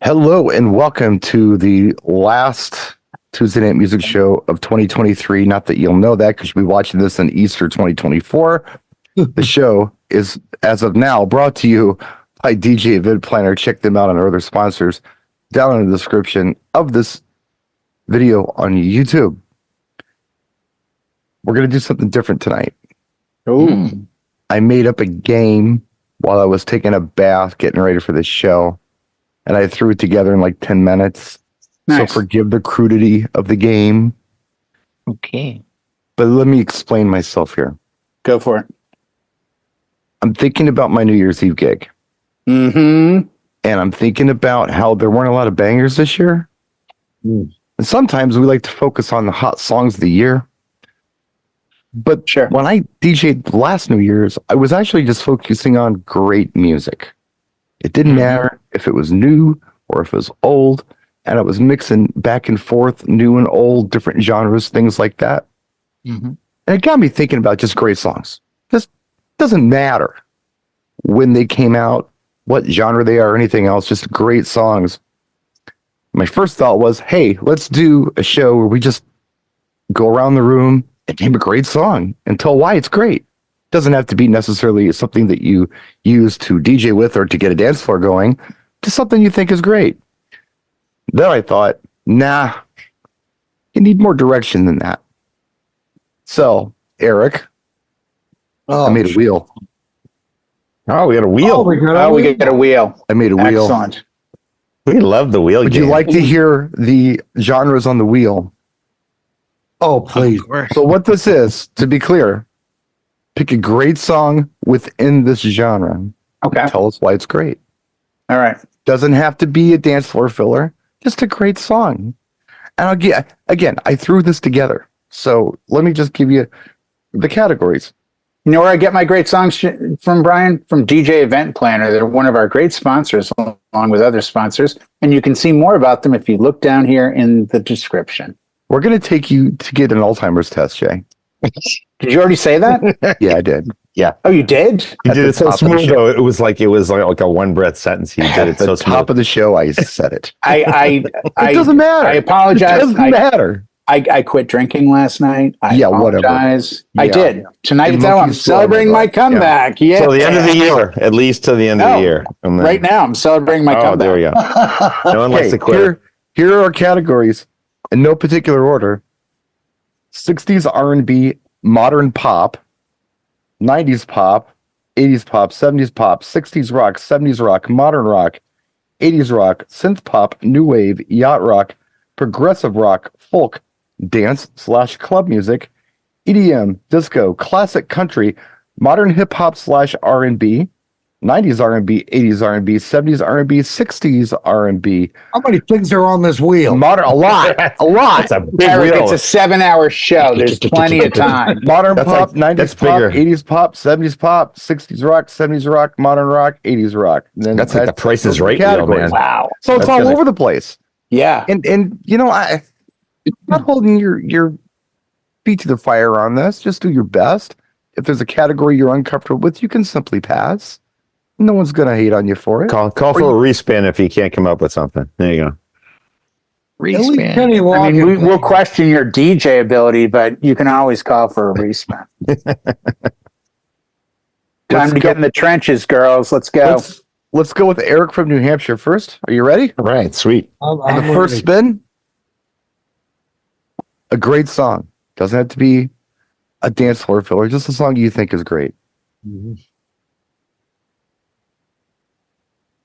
Hello and welcome to the last Tuesday Night Music Show of 2023. Not that you'll know that because you'll be watching this in Easter 2024. The show is, as of now, brought to you by DJ Event Planner. Check them out and our other sponsors down in the description of this video on YouTube. We're going to do something different tonight. Oh, I made up a game while I was taking a bath, getting ready for this show. And I threw it together in like 10 minutes. nice. So forgive the crudity of the game. Okay. But let me explain myself here. Go for it. I'm thinking about my New Year's Eve gig. Mm-hmm. And I'm thinking about how there weren't a lot of bangers this year. And sometimes we like to focus on the hot songs of the year. But Sure. when I DJ'd last New Year's, I was actually just focusing on great music. It didn't matter if it was new or if it was old, and I was mixing back and forth, new and old, different genres, things like that. And it got me thinking about just great songs. Just doesn't matter when they came out, what genre they are, or anything else, just great songs. My first thought was, hey, let's do a show where we just go around the room and name a great song and tell why it's great. Doesn't have to be necessarily something that you use to DJ with or to get a dance floor going, just something you think is great. Then I thought, nah, you need more direction than that. So, Eric, I made a wheel. Oh, we got a wheel. We get a wheel. I made a wheel. Excellent. We love the wheel Would game. you like to hear the genres on the wheel? Oh, please. So what this is, to be clear, pick a great song within this genre. Okay. Tell us why it's great. All right. Doesn't have to be a dance floor filler, just a great song. And I'll get, again, I threw this together. So let me just give you the categories. You know where I get my great songs from, Brian? From DJ Event Planner. They're one of our great sponsors, along with other sponsors. And you can see more about them if you look down here in the description. We're going to take you to get an Alzheimer's test, Jay. Did you already say that? Yeah, I did. Oh, you did? You At did the it so top of the smooth, show. though. It was like a one breath sentence. You did At it the so top smooth. of the show, I said it. It It doesn't matter. I apologize. It doesn't matter. I quit drinking last night. I Yeah, whatever. apologize. I Yeah. did. Tonight, And though, I'm monkey's blood, celebrating my yeah. comeback. Yeah. Till the end of the year, at least till the end of No, the year. And then- Right now, I'm celebrating my Oh, comeback. there we go. No one likes to quit. Here are our categories in no particular order. 60s R&B, modern pop, 90s pop, 80s pop, 70s pop, 60s rock, 70s rock, modern rock, 80s rock, synth pop, new wave, yacht rock, progressive rock, folk, dance/club music, EDM, disco, classic country, modern hip hop / R&B, 90s R&B, 80s R&B, 70s R&B, 60s R&B. How many things are on this wheel? Modern, a lot. That's a big Eric, wheel. it's a 7-hour show. There's plenty of time. Modern That's pop, like- 90s that's pop, bigger. 80s pop, 70s pop, 60s rock, 70s rock, modern rock, 80s rock. And then That's like the Price is those are Right the wheel, categories. man. Wow. So it's That's all gonna- over the place. Yeah. And you know, I'm not holding your feet to the fire on this. Just do your best. If there's a category you're uncomfortable with, you can simply pass. No one's gonna hate on you for it. Call for a respin if you can't come up with something. There you go. At least I Kenny mean, Loggins. we'll question your DJ ability, but you can always call for a respin. Time to get in the trenches, girls. Let's go. Let's go with Eric from New Hampshire first. Are you ready? All right, sweet. And the first spin, a great song. Doesn't have to be a dance floor filler, just a song you think is great.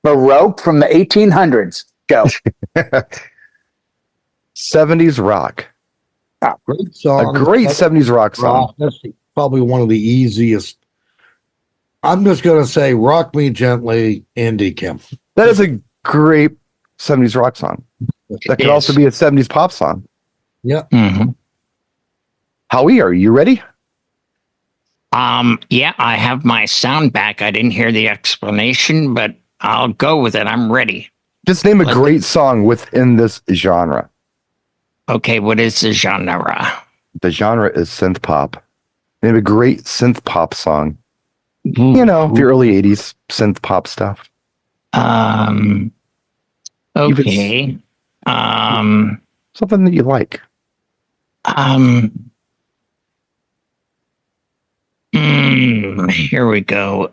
Baroque from the 1800s. Go. 70s rock. Great song. A great 70s rock song. That's probably one of the easiest. I'm just going to say Rock Me Gently, Andy Kim. That is a great 70s rock song. That could also be a 70s pop song. Yeah. Howie, are you ready? Yeah, I have my sound back. I didn't hear the explanation, but I'll go with it. I'm ready. Just name a great song within this genre. Okay, what is the genre? The genre is synth pop. Name a great synth pop song. You know, the early 80s synth pop stuff. Okay. Something that you like. Here we go.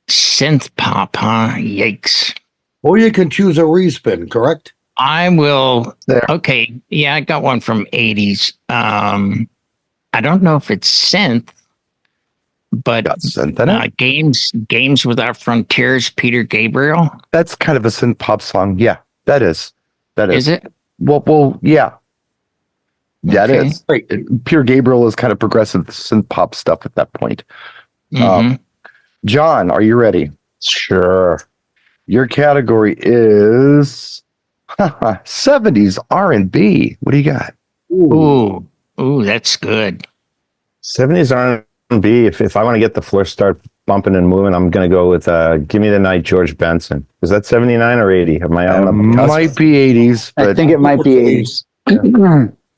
Synth pop, huh? Yikes. Or you can choose a respin, correct? I will. There. Okay. Yeah, I got one from 80s. I don't know if it's synth, but Got synth in it. Games Without Frontiers, Peter Gabriel. That's kind of a synth pop song. Yeah, that is. That is. Is it? Well, yeah. Yeah, Okay. it is. Pure Gabriel is kind of progressive synth pop stuff at that point. Mhm. John, are you ready? Sure. Your category is 70s R&B. What do you got? Ooh, that's good. 70s R&B. If I want to get the floor start bumping and moving, I'm going to go with Give Me the Night, George Benson. Is that 79 or 80? Am I on the cusp? Might be 80s, I but think it might be 80s.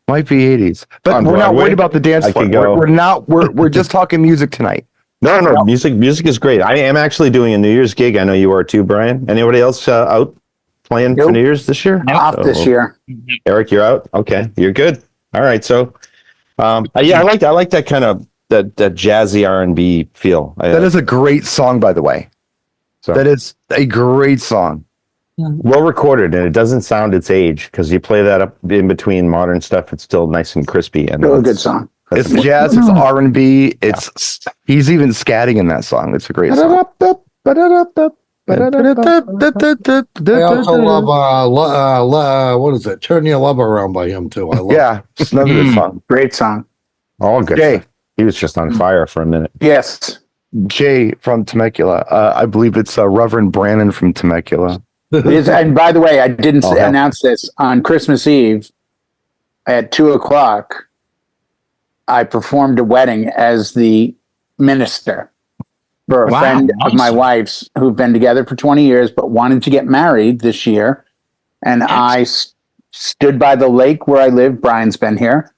might be 80s. But On we're not Broadway? worried about the dance I floor. could go. We're not. We're just talking music tonight. No, music is great. I am actually doing a New Year's gig. I know you are too, Brian. Anybody else out playing for Nope. New Year's this year? Off this year. Eric, you're out. Okay, you're good. All right. So, yeah, I like that kind of that jazzy R&B feel. That is a great song, by the way. So. That is a great song. Well recorded, and it doesn't sound its age because you play that up in between modern stuff. It's still nice and crispy. And Still a good song. It's jazz. It's R&B. He's even scatting in that song. It's a great song. I also love, what is it? Turn Your Love Around by him, too. I love Yeah, it's another good song. Great song. all good. Jay. He was just on fire for a minute. Yes. Jay from Temecula. I believe it's Reverend Brannon from Temecula. And by the way, I didn't Oh, hell. announce this on Christmas Eve at 2:00. I performed a wedding as the minister for a Wow, friend of my awesome. wife's who've been together for 20 years, but wanted to get married this year. And I stood by the lake where I live. Brian's been here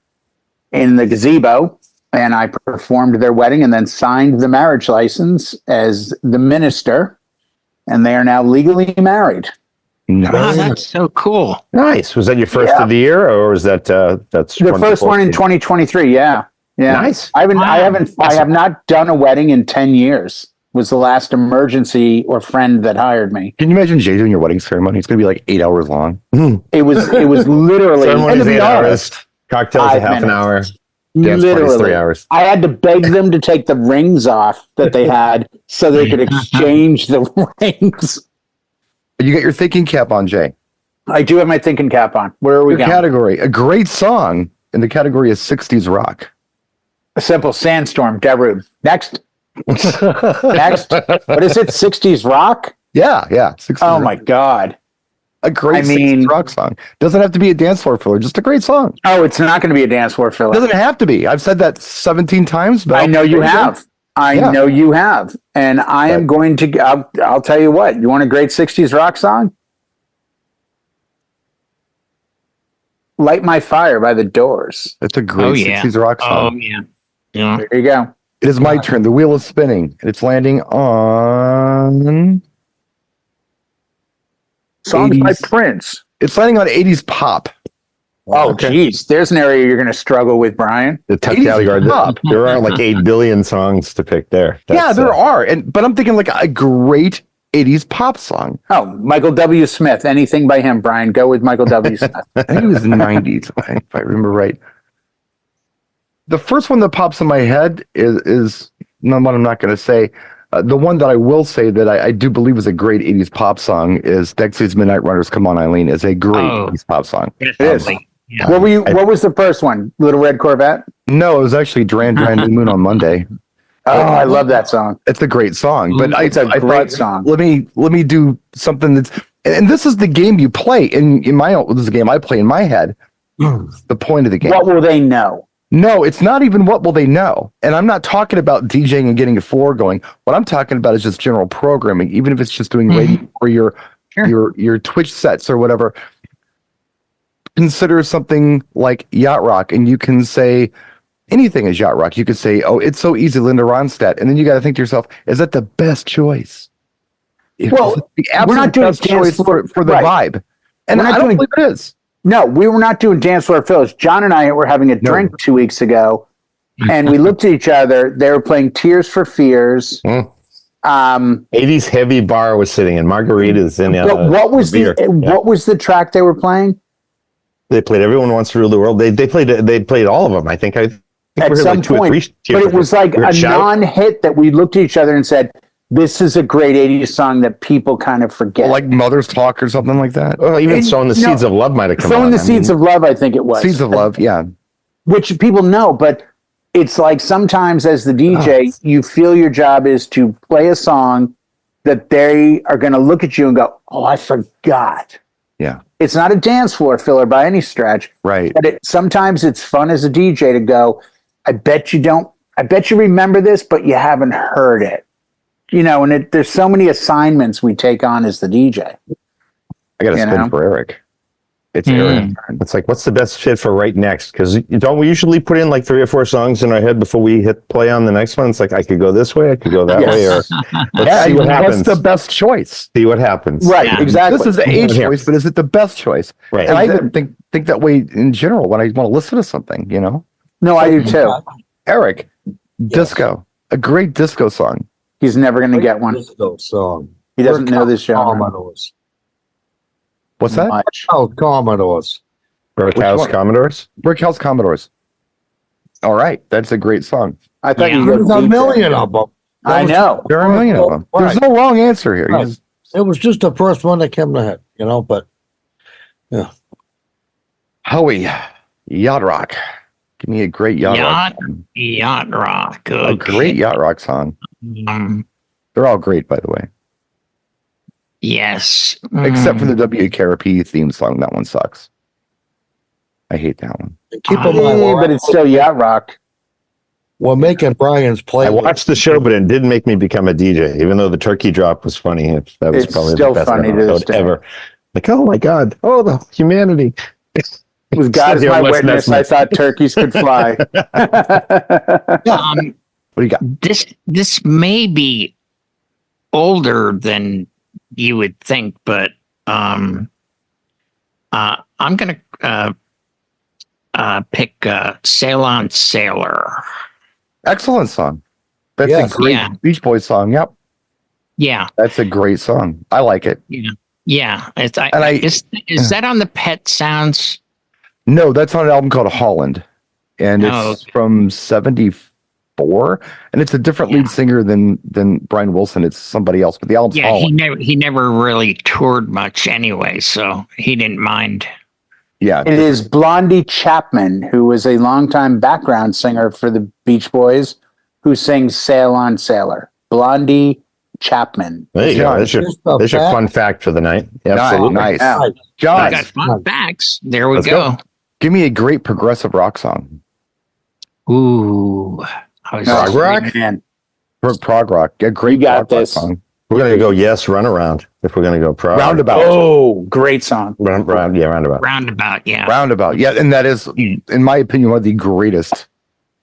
in the gazebo, and I performed their wedding and then signed the marriage license as the minister. And they are now legally married. Wow, Nice. that's so cool. Nice. Was that your first Yeah. of the year, or was that that's The first one in 2014? 2023. Yeah. Yeah. Nice. I Wow. have not done a wedding in 10 years. Was the last emergency or friend that hired me. Can you imagine Jay doing your wedding ceremony? It's going to be like 8 hours long. It was literally, And Ceremony's to be 8 hours. honest, Cocktails a 5 half an minutes. hour. Dance party's 3 literally. hours. I had to beg them to take the rings off that they had so they could exchange the rings. you got your thinking cap on, Jay. I do have my thinking cap on. Where are we Your going? category, a great song in the category is 60s rock. A simple sandstorm, Darude. Next. Next. What is it? 60s rock? Yeah. 60s Oh rock. my God. A great I 60s mean- rock song. Doesn't have to be a dance floor filler, just a great song. Oh, it's not going to be a dance floor filler. Doesn't have to be. I've said that 17 times, but I know you have. I Yeah. know you have. And I am going to, I'll tell you what. You want a great 60s rock song? Light My Fire by The Doors. It's a great Oh, yeah. 60s rock Oh, song. yeah. Yeah. There you go. It is my turn. The wheel is spinning. It's landing on. Songs by 80s. Prince. It's landing on 80s pop. Oh, geez. There's an area you're going to struggle with, Brian. The tough 80s category. pop. There aren't like 8 billion songs to pick there. Yeah, That's, there are. But I'm thinking like a great 80s pop song. Oh, Michael W. Smith. Anything by him, Brian. Go with Michael W. Smith. I think it was 90s, if I remember right. The first one that pops in my head is one I'm not going to say. The one that I will say that I do believe is a great 80s pop song is Dexy's Midnight Runners, Come On Eileen, is a great Oh. 80s pop song. Definitely. Yeah. What was the first one? Little Red Corvette? No, it was actually Duran Duran New Moon on Monday. Oh, I love that song. It's a great song, but It's a I great thought, song. Let me do something that's, and this is the game you play in my own. This is a game I play in my head. The point of the game. What will they know? No, it's not even what will they know. And I'm not talking about DJing and getting a floor going. What I'm talking about is just general programming, even if it's just doing radio or your Twitch sets or whatever. Consider something like yacht rock, and you can say anything is yacht rock. You could say, "Oh, it's so easy, Linda Ronstadt," and then you got to think to yourself, "Is that the best choice?" Well, the we're not absolute doing best dance choice floor- for the right. vibe. And We're not I don't doing- believe it is. No, we were not doing Dance Floor Phillies. John and I were having a No. drink 2 weeks ago, and we looked at each other. They were playing Tears for Fears. Mm. 80s heavy bar was sitting in margaritas in But what was beer. what was the track they were playing? They played Everyone Wants to Rule the World. They played all of them. I think At we heard some like two or point, three. but it was like We heard a Shout. non-hit that we looked at each other and said, "This is a great '80s song that people kind of forget." Like Mother's Talk or something like that. Well, even And, Sowing the no, Seeds of Love might have come "Sowing on. the Seeds of Love," I think it was. Seeds of Love, yeah. Which people know, but it's like sometimes as the DJ, you feel your job is to play a song that they are going to look at you and go, "Oh, I forgot." Yeah. It's not a dance floor filler by any stretch, Right. but sometimes it's fun as a DJ to go, I bet you remember this, but you haven't heard it. You know, and there's so many assignments we take on as the DJ. I got to You spin know? for Eric. It's Mm. Eric. It's like, what's the best fit for right next? Because don't we usually put in like 3 or 4 songs in our head before we hit play on the next one? It's like, I could go this way, I could go that Yes. way, or let's Yeah, see what what's happens. the best choice? See what happens. Right, Yeah. exactly. This is a Yeah. choice, but is it the best choice? Right. And I even think that way in general when I want to listen to something, you know? No, I do too. Eric, Yes. disco, a great disco song. He's never going to get one. Disco song. He doesn't know this genre Commodores. What's that? much. Oh, Commodores. Brick Which House one? Commodores. Brick House Commodores. All right, that's a great song. I thought Yeah. you There's were a DJ. million of them. I know. There are a million of them. There's Right. no wrong answer here. You Right. just- It was just the first one that came to head, you know, but Howie, Yacht Rock. Give me a great Yacht Rock. Yacht song. Yacht Rock. A Okay. great Yacht Rock song. They're all great, by the way, Yes. except for the WKRP theme song. That one sucks. I hate that one. keep in Yeah, mind, but it's still yacht rock. we're making Brian's play. I watched the show, but it didn't make me become a DJ, even though the turkey drop was funny. That was It's probably still the best funny to this episode day. ever. Like, oh my God. Oh, the humanity. With God as Here, my let's witness, mess I thought turkeys could fly. Um, What do you got? this may be older than you would think, but I'm gonna pick "Sail On Sailor." Excellent song. That's Yes. a great Yeah. Beach Boys song. Yep. Yeah, That's a great song. I like it. yeah. It's And is that on the Pet Sounds? No, that's on an album called Holland. And it's Oh, okay. from 74. And it's a different lead singer than Brian Wilson. It's somebody else, but the album's Yeah, Holland. he never really toured much anyway, so he didn't mind. Yeah. It is Blondie Chapman, who was a longtime background singer for the Beach Boys, who sings Sail On Sailor. Blondie Chapman. There you go. There's your, Just a there's your fact. fun fact for the night. Absolutely. Nice. Yeah. I John, got fun facts. There we Let's go. go. give me a great progressive rock song. Ooh, I was Prog rock? Man. Prog rock. A great You got prog rock this. song. We're going to go yes, runaround. If we're going to go pro. Roundabout. Oh, great song. Roundabout. roundabout. Yeah. Roundabout. Yeah, and that is, in my opinion, one of the greatest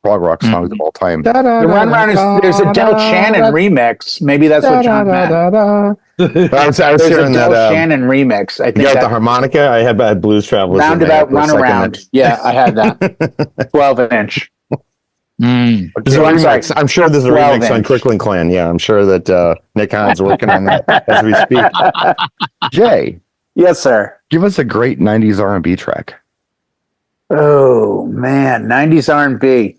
prog rock songs of all time. The Runaround is there's a Del Shannon remix. Maybe that's what John meant. I was There's a hearing Del that. Shannon remix. I You think got the that harmonica. I had Blues Travelers. in there Roundabout for a second. Runaround. Yeah, I had that. 12-inch. Mm. There's a So I'm remix. sorry. I'm sure there's a 12 remix on inch. Crooklyn Clan. Yeah, I'm sure that Nick Hahn's working on that as we speak. Jay, Yes, sir. give us a great 90s R&B track. Oh man, 90s R&B.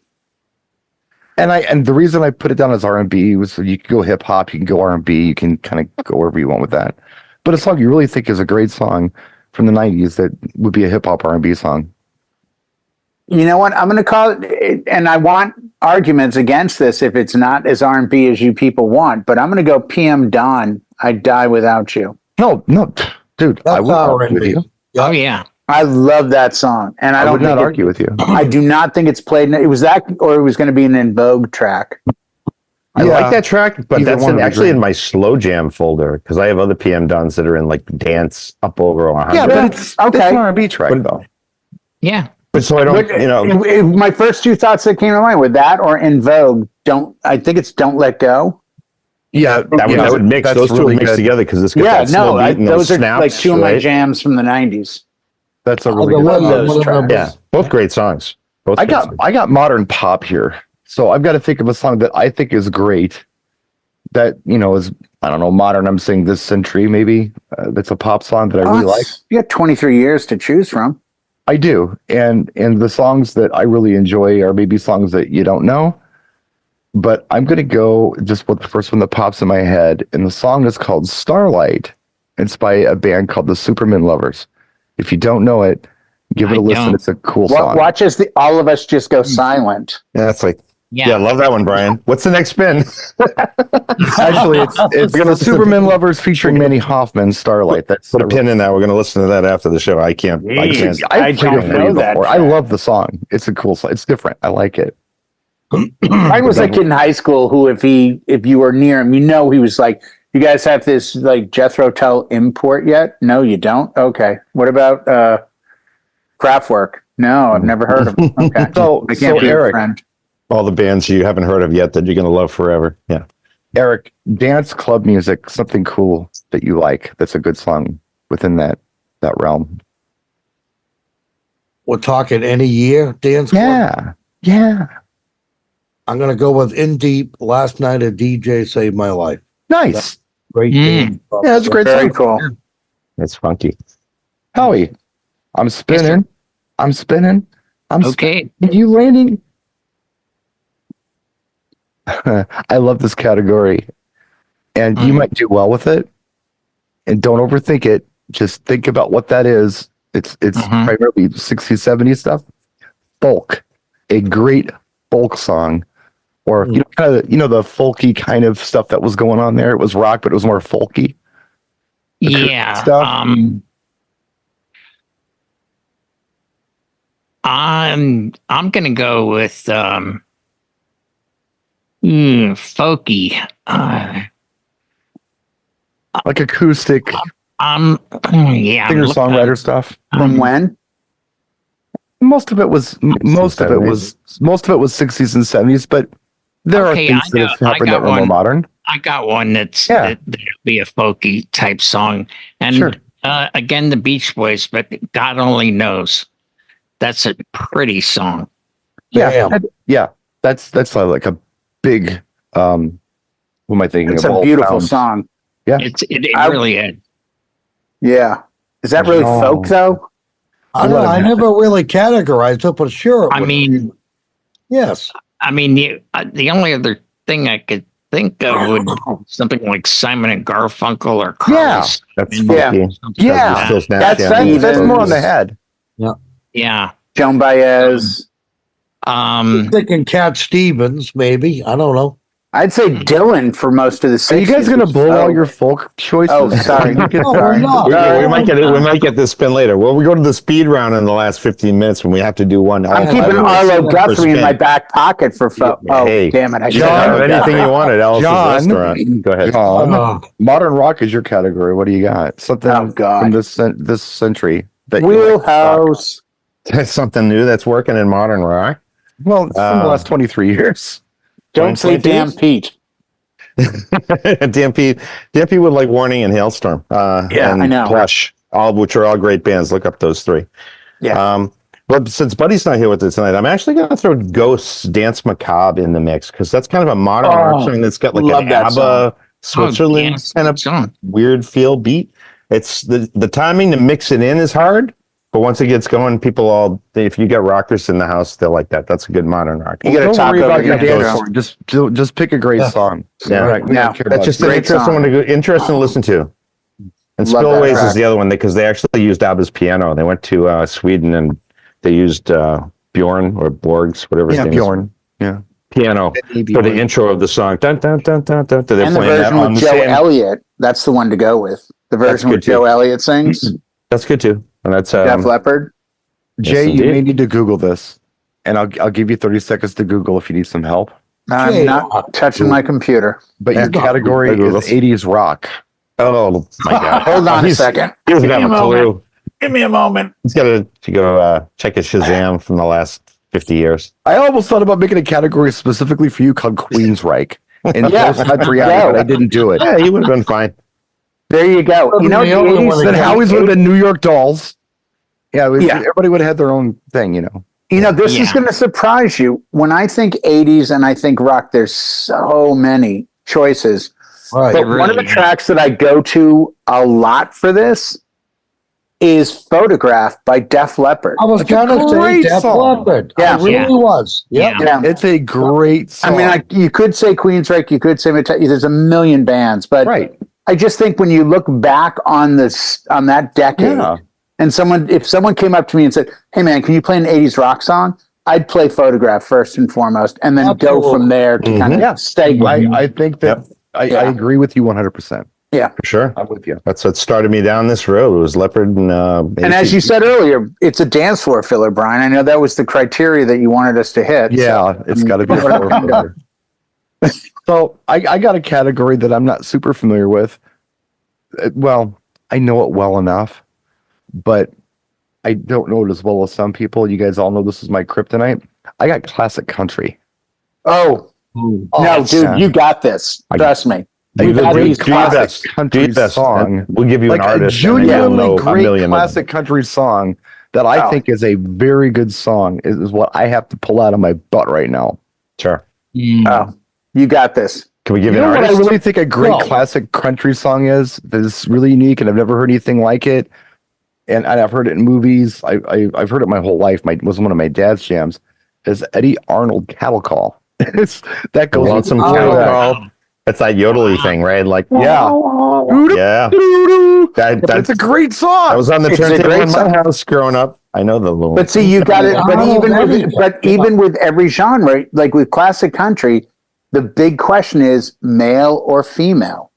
And the reason I put it down as R&B was so you can go hip hop, you can go R&B, you can kind of go wherever you want with that. But a song you really think is a great song from the 90s that would be a hip hop R&B song. You know what? I'm going to call it, and I want arguments against this if it's not as R&B as you people want. But I'm going to go PM Dawn. I'd Die Without You. No, dude, I That's would argue with R&B. you. Oh yeah. I love that song, and I I don't would not think it- argue with you. I do not think it's played. It was that, or it was going to be an In Vogue track. I Yeah. like that track, but Either that's one would be actually great. in my slow jam folder because I have other PM Dons that are in like dance up over 100. Yeah, but it's Okay. an R&B track though. Yeah. But so I don't, But, you know, my first two thoughts that came to mind with that or In Vogue. I think it's Don't Let Go. Yeah, That would mix. That's Those two really would mix good. together because it's got Yeah, that slow no, beat and those are snaps, like two of my right? jams from the 90s. That's a Oh, really the good one- song. those one of them- tracks. Yeah, both great songs. Both I great got songs. I got modern pop here, so I've got to think of a song that I think is great. That is, I don't know, modern. I'm saying this century maybe. That's a pop song that I really like. You got 23 years to choose from. I do, and the songs that I really enjoy are maybe songs that you don't know. But I'm gonna go just with the first one that pops in my head, and the song is called "Starlight." It's by a band called the Superman Lovers. If you don't know it, give it a I listen. don't. It's a cool song. Watch as all of us just go silent. Yeah, that's like, Yeah. yeah, I love that one, Brian. What's the next spin? Actually, it's We're gonna the listen- Superman Lovers featuring Manny Hoffman. "Starlight." That's Put a pin in that. We're going to listen to that after the show. I can't. I I've played don't it for know you that before. I track. love the song. It's a cool song. It's different. I like it. I was like in high school who, if you were near him, he was like, "You guys have this like Jethro Tull import yet? No, you don't. Okay. What about Kraftwerk? No, I've never heard of them. Okay, So, I can't be your Eric, friend. All the bands you haven't heard of yet that you're going to love forever. Yeah. Eric, dance club music, something cool that you like. That's a good song within that realm. We're talking any year dance club. Yeah. I'm gonna go with In Deep. Last night a DJ saved my life. Nice. Great dance club. Yeah, that's a great Very song. cool. It's funky. Howie, I'm spinning. I'm spinning. Okay. You landing? I love this category, and you might do well with it. And don't overthink it. Just think about what that is. It's primarily 60s, 70s stuff. Folk, a great folk song, or the folky kind of stuff that was going on there. It was rock, but it was more folky. Yeah. Stuff. I'm gonna go with folky. Like acoustic Yeah. I'm singer looking- songwriter stuff. From when? Most of it was 60s and 70s, but there Okay, are things that have happened that were more modern. I got one that'll be a folky type song, and Sure. again the Beach Boys, but God only knows. That's a pretty song. Yeah. That's like a big who am I thinking It's of? a Old beautiful Towns. song. Yeah. It I- really is. Yeah. Is that really No. folk though? I don't know. I never really categorized it, but sure. I mean, yes. the only other thing I could think of would be something like Simon and Garfunkel or Carlos. That's Yeah. funky. Yeah. Still snap That's jams. That's more on the head. Yeah. Joan Baez. Thinking Cat Stevens, maybe. I don't know. I'd say Dylan for most of the 60s. Are you guys gonna blow Oh. all your folk choices? Oh, sorry. No, we're Sorry. not. We might get this spin later. Well, we go to the speed round in the last 15 minutes when we have to do one. I'm I keeping don't Arlo see Guthrie in spin. my back pocket for folk. Oh, Hey. damn it. I should John, have Anything you want at Alice's John. restaurant. Go ahead. John, modern rock is your category. What do you got? Something Oh, God. from this century that you like. Wheelhouse. That's something new that's working in modern rock. Well, it's from the last 23 years. Don't say damn Pete. DMP would like Warning and Hailstorm. Yeah, and I know. Plush, which are all great bands. Look up those three. Yeah. But since Buddy's not here with us tonight, I'm actually going to throw Ghosts Dance Macabre in the mix because that's kind of a modern rock song that's got like love an that ABBA Switzerland kind of song. weird feel beat. It's the timing to mix it in is hard, but once it gets going, if you get rockers in the house, they'll like that. That's a good modern rock. You got to Don't talk worry over about your your dance intro. song. Just pick a great song. Yeah. We don't care That's about just you. an Great interesting song. one to listen to. And Love that Spillways track. is the other one because they actually used ABBA's piano. They went to Sweden and they used Bjorn or Borg's, whatever his Yeah, name Bjorn. Yeah. is, piano for the intro of the song. Dun, dun, dun, dun, dun, dun. They're And the playing that version on with the Joe same- Elliott. That's the one to go with. The version good with Joe too. Elliott sings. That's good too. And that's Def Leppard. Jay, Yes, you may indeed. need to Google this, and I'll give you 30 seconds to Google if you need some help. I'm Jay, not touching my computer. But your Yeah. category Google is this. 80s rock. Oh my God! Hold on a He's- second. He doesn't Give have me a a moment. clue. Give me a moment. He's got to go check his Shazam from the last 50 years. I almost thought about making a category specifically for you called Queensryche, in Yeah. post-country, Yeah. but I didn't do it. Yeah, he would have been fine. There you go. You know, The only one Then that- Howie's would have been New York Dolls. Yeah, Yeah. everybody would have had their own thing, you know. You know, this is Yeah. going to surprise you. When I think 80s and I think rock, there's so many choices. Right. But one of the Really? tracks that I go to a lot for this is Photograph by Def Leppard. I was It's a going to say great Def song. Leppard. Yeah. I really Yeah. was. Yep. Yeah. Yeah. It's a great I song. mean, you could say Queensryche, you could say there's a million bands, but right. I just think when you look back on that decade, Yeah. and if someone came up to me and said, "Hey, man, can you play an '80s rock song?" I'd play Photograph first and foremost, and then go Absolutely. from there to kind of Yeah. segue. I think that I Yeah. agree with you 100%. For sure. I'm with you. That's what started me down this road. It was Leopard and And as you said earlier, it's a dance floor filler, Brian. I know that was the criteria that you wanted us to hit. Yeah, it's got to be a floor filler. So I got a category that I'm not super familiar with. Well, I know it well enough, but I don't know it as well as some people. You guys all know this is my kryptonite. I got classic country. Oh, Ooh. no, dude, yeah. you got this. Trust me. I We've had do these do your classic best country do your best. song. We'll give you Like an a artist. and then you'll genuinely know a great million of them. classic country song that I Oh. think is a very good song is what I have to pull out of my butt right now. Sure. Oh, you got this. Can we give You you an know what I artist? really think a great No. classic country song is? That is really unique, and I've never heard anything like it. And I've heard it in movies. I've heard it my whole life. It was one of my dad's jams. Is Eddie Arnold Cattle Call? That goes with Lonesome Oh, Cattle yeah. Call. It's that yodely thing, right? Like, yeah. yeah. It's a great That song. was on the It's a turntable great in my song. house growing up. I know the little. But see, you got it. But Oh, even maybe. with every genre, like with classic country, the big question is male or female,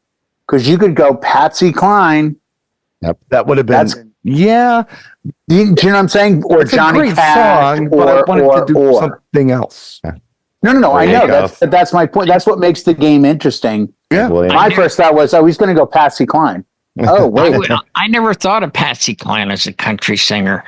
because you could go Patsy Cline. That would have been. That's Yeah, do you know what I'm saying? Or it's Johnny a great Cash, song, but I wanted to do or. something else. No. I There you know go. that's my point. That's what makes the game interesting. Yeah. William. My first thought was, he's going to go Patsy Cline. Oh wait, I never thought of Patsy Cline as a country singer.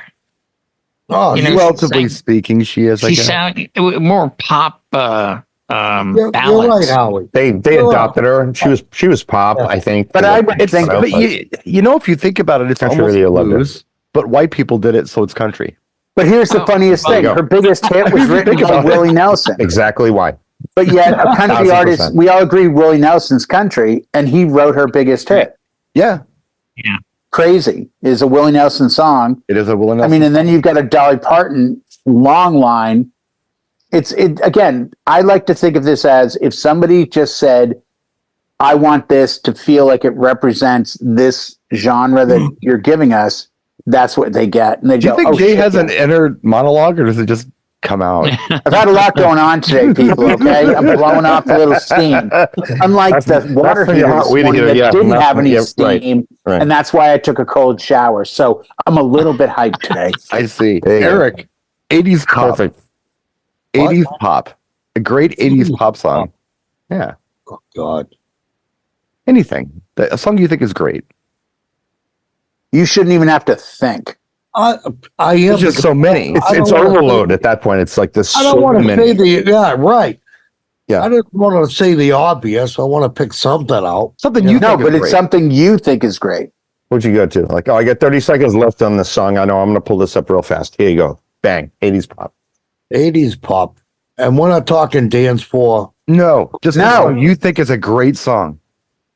Oh, You know, Relatively she speaking, she is. I She guess. sound more pop you're right, ballads. Howie. They Sure. adopted her. She was pop, Yeah. I think. But for I the- would It's think- but you know, if you think about it, it's Country almost radio loved her. blues. But white people did it, so it's country. but here's the Oh, funniest there you thing: go. her biggest hit was written Think by about it. Willie Nelson. exactly why. But yet, a country 1000%. artist, we all agree Willie Nelson's country, and he wrote her biggest hit. Yeah, Crazy is a Willie Nelson song. it is a Willie I Nelson. mean, and then you've got a Dolly Parton long line. It again, I like to think of this as if somebody just said, I want this to feel like it represents this genre that you're giving us, that's what they get. And they do you go, think oh, Jay shit, has yeah. an inner monologue, or does it just come out? I've had a lot going on today, people. Okay, I'm blowing off a little steam. Unlike the water pretty heater hot this weed morning heater, that yeah. didn't That's- have any yeah, right, steam, right. and that's why I took a cold shower. So I'm a little bit hyped today. I see. There you go. Eric, 80s pop. Perfect. 80s pop. A great 80s pop song. Yeah. Oh, God. Anything. A song you think is great. You shouldn't even have to think. I am. There's just so many. I don't It's wanna overload at that point. It's like this. I don't so want to many. say yeah, right. Yeah. I didn't want to say the obvious. I want to pick something out. Something you No, think but is it's great. something you think is great. What'd you go to? Like, I got 30 seconds left on this song. I know I'm going to pull this up real fast. Here you go. Bang. 80s pop. 80s pop. And we're not talking dance for. No, just a No. song you think is a great song.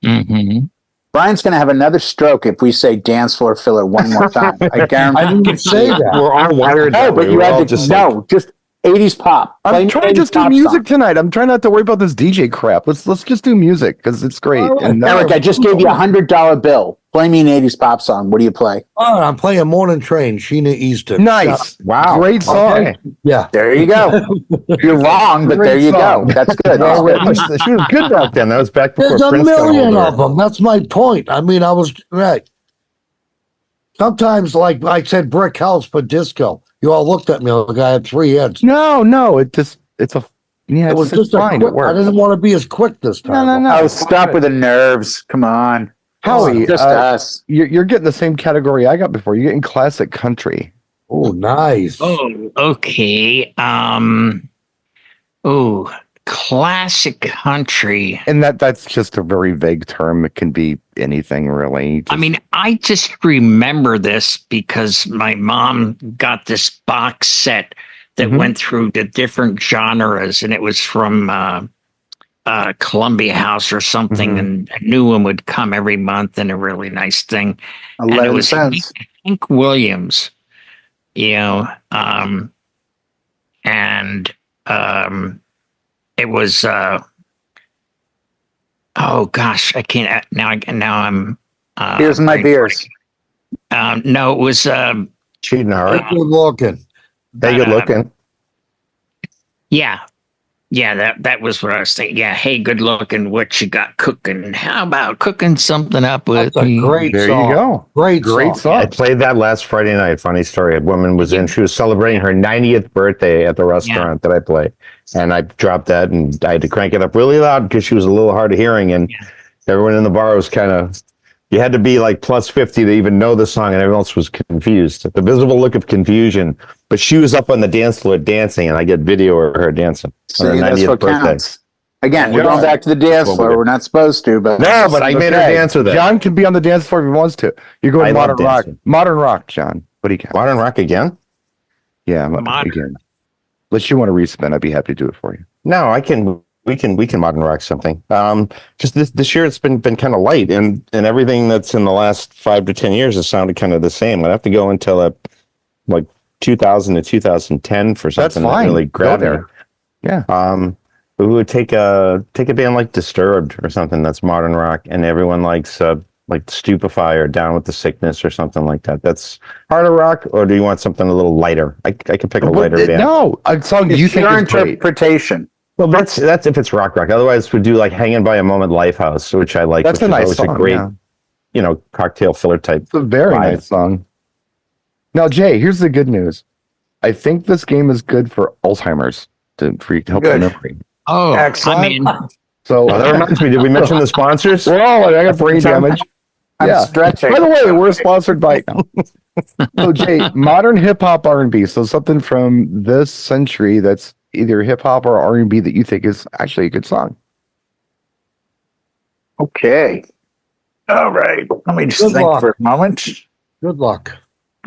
Mm-hmm. Brian's going to have another stroke if we say dance floor filler one more time. I guarantee. I didn't say that. We're all wired No, that but way. you We're all had to just like, no, just 80s pop. Play I'm me trying to 80s just do pop music song. tonight. I'm trying not to worry about this DJ crap. Let's just do music because it's great. All right. And Eric, I just gave you $100 bill. Play me an 80s pop song. What do you play? Oh, I'm playing Morning Train, Sheena Easton. nice. wow. Great song. Okay. Yeah. There you go. You're wrong, but Great there you song. go. That's good. That's good. She was good back then. That was back before There's a Prince got million hold of them. That's my point. I mean, I was right. Sometimes, like I said, brick house for disco. You all looked at me like I had 3 heads. No, it's a yeah, It was it's just a fine. quick, It works. I didn't want to be as quick this time. No. Oh, stop with the nerves. Come on. Howie, Just us. you're getting the same category I got before. You're getting classic country. Oh, nice. Oh, okay. Oh, classic country. And that's just a very vague term. It can be anything really. I mean, I just remember this because my mom got this box set that Mhm. went through the different genres, and it was from Columbia House or something, Mhm. and a new one would come every month, and a really nice thing. And it 11 was cents. Hank Williams, you know, and it was oh gosh, I can't now. I'm Here's my beers. no, it was Cheating hard. Good looking. Hey, good looking. yeah, that was what I was thinking. Yeah, hey, good looking, what you got cooking? How about cooking something up with That's a me? great There song. you go. Great Great song. I song. played that last Friday night. Funny story. A woman was in. She was celebrating her 90th birthday at the restaurant that I play, and I dropped that, and I had to crank it up really loud because she was a little hard of hearing, and everyone in the bar was kind of. You had to be like plus 50 to even know the song, and everyone else was confused. The visible look of confusion. But she was up on the dance floor dancing, and I get video of her dancing on her See, that's 90th what birthday. counts. Again, we're Yeah. going back to the dance What we floor. did. We're not supposed to, but No, but I made her Okay. dance with it. John can be on the dance floor if he wants to. You're going I love modern rock. dancing. Modern rock, John. What do you got? Modern rock again? Yeah, Modern. again. Unless you want to respin, I'd be happy to do it for you. No, I can. We can modern rock something. Just this year, it's been kind of light, and everything that's in the last 5 to 10 years has sounded kind of the same. I'd have to go until like 2000 to 2010 for That's something that fine. really Go grabbed me. there. Yeah. But we would take a band like Disturbed or something that's modern rock, and everyone likes like Stupefy or Down with the Sickness or something like that. That's harder rock, or do you want something a little lighter? I can pick a lighter band. No, a song it's you think your is great. interpretation. Well, that's if it's rock. Otherwise, we do like Hanging by a Moment Lifehouse, which I like. That's which a is nice always song. a great, Yeah. cocktail filler type. It's a very vibe. nice song. Now, Jay, here's the good news. I think this game is good for Alzheimer's to help your Good. memory. Oh, Excellent. I mean, So, Oh, that reminds me. Did we mention the sponsors? well, I got brain damage. I'm Yeah. stretching. By the way, we're sponsored by. So, Jay, modern hip hop R&B. So something from this century that's either hip hop or R&B that you think is actually a good song. Okay. All right. Let me just Good think luck. for a moment. Good luck.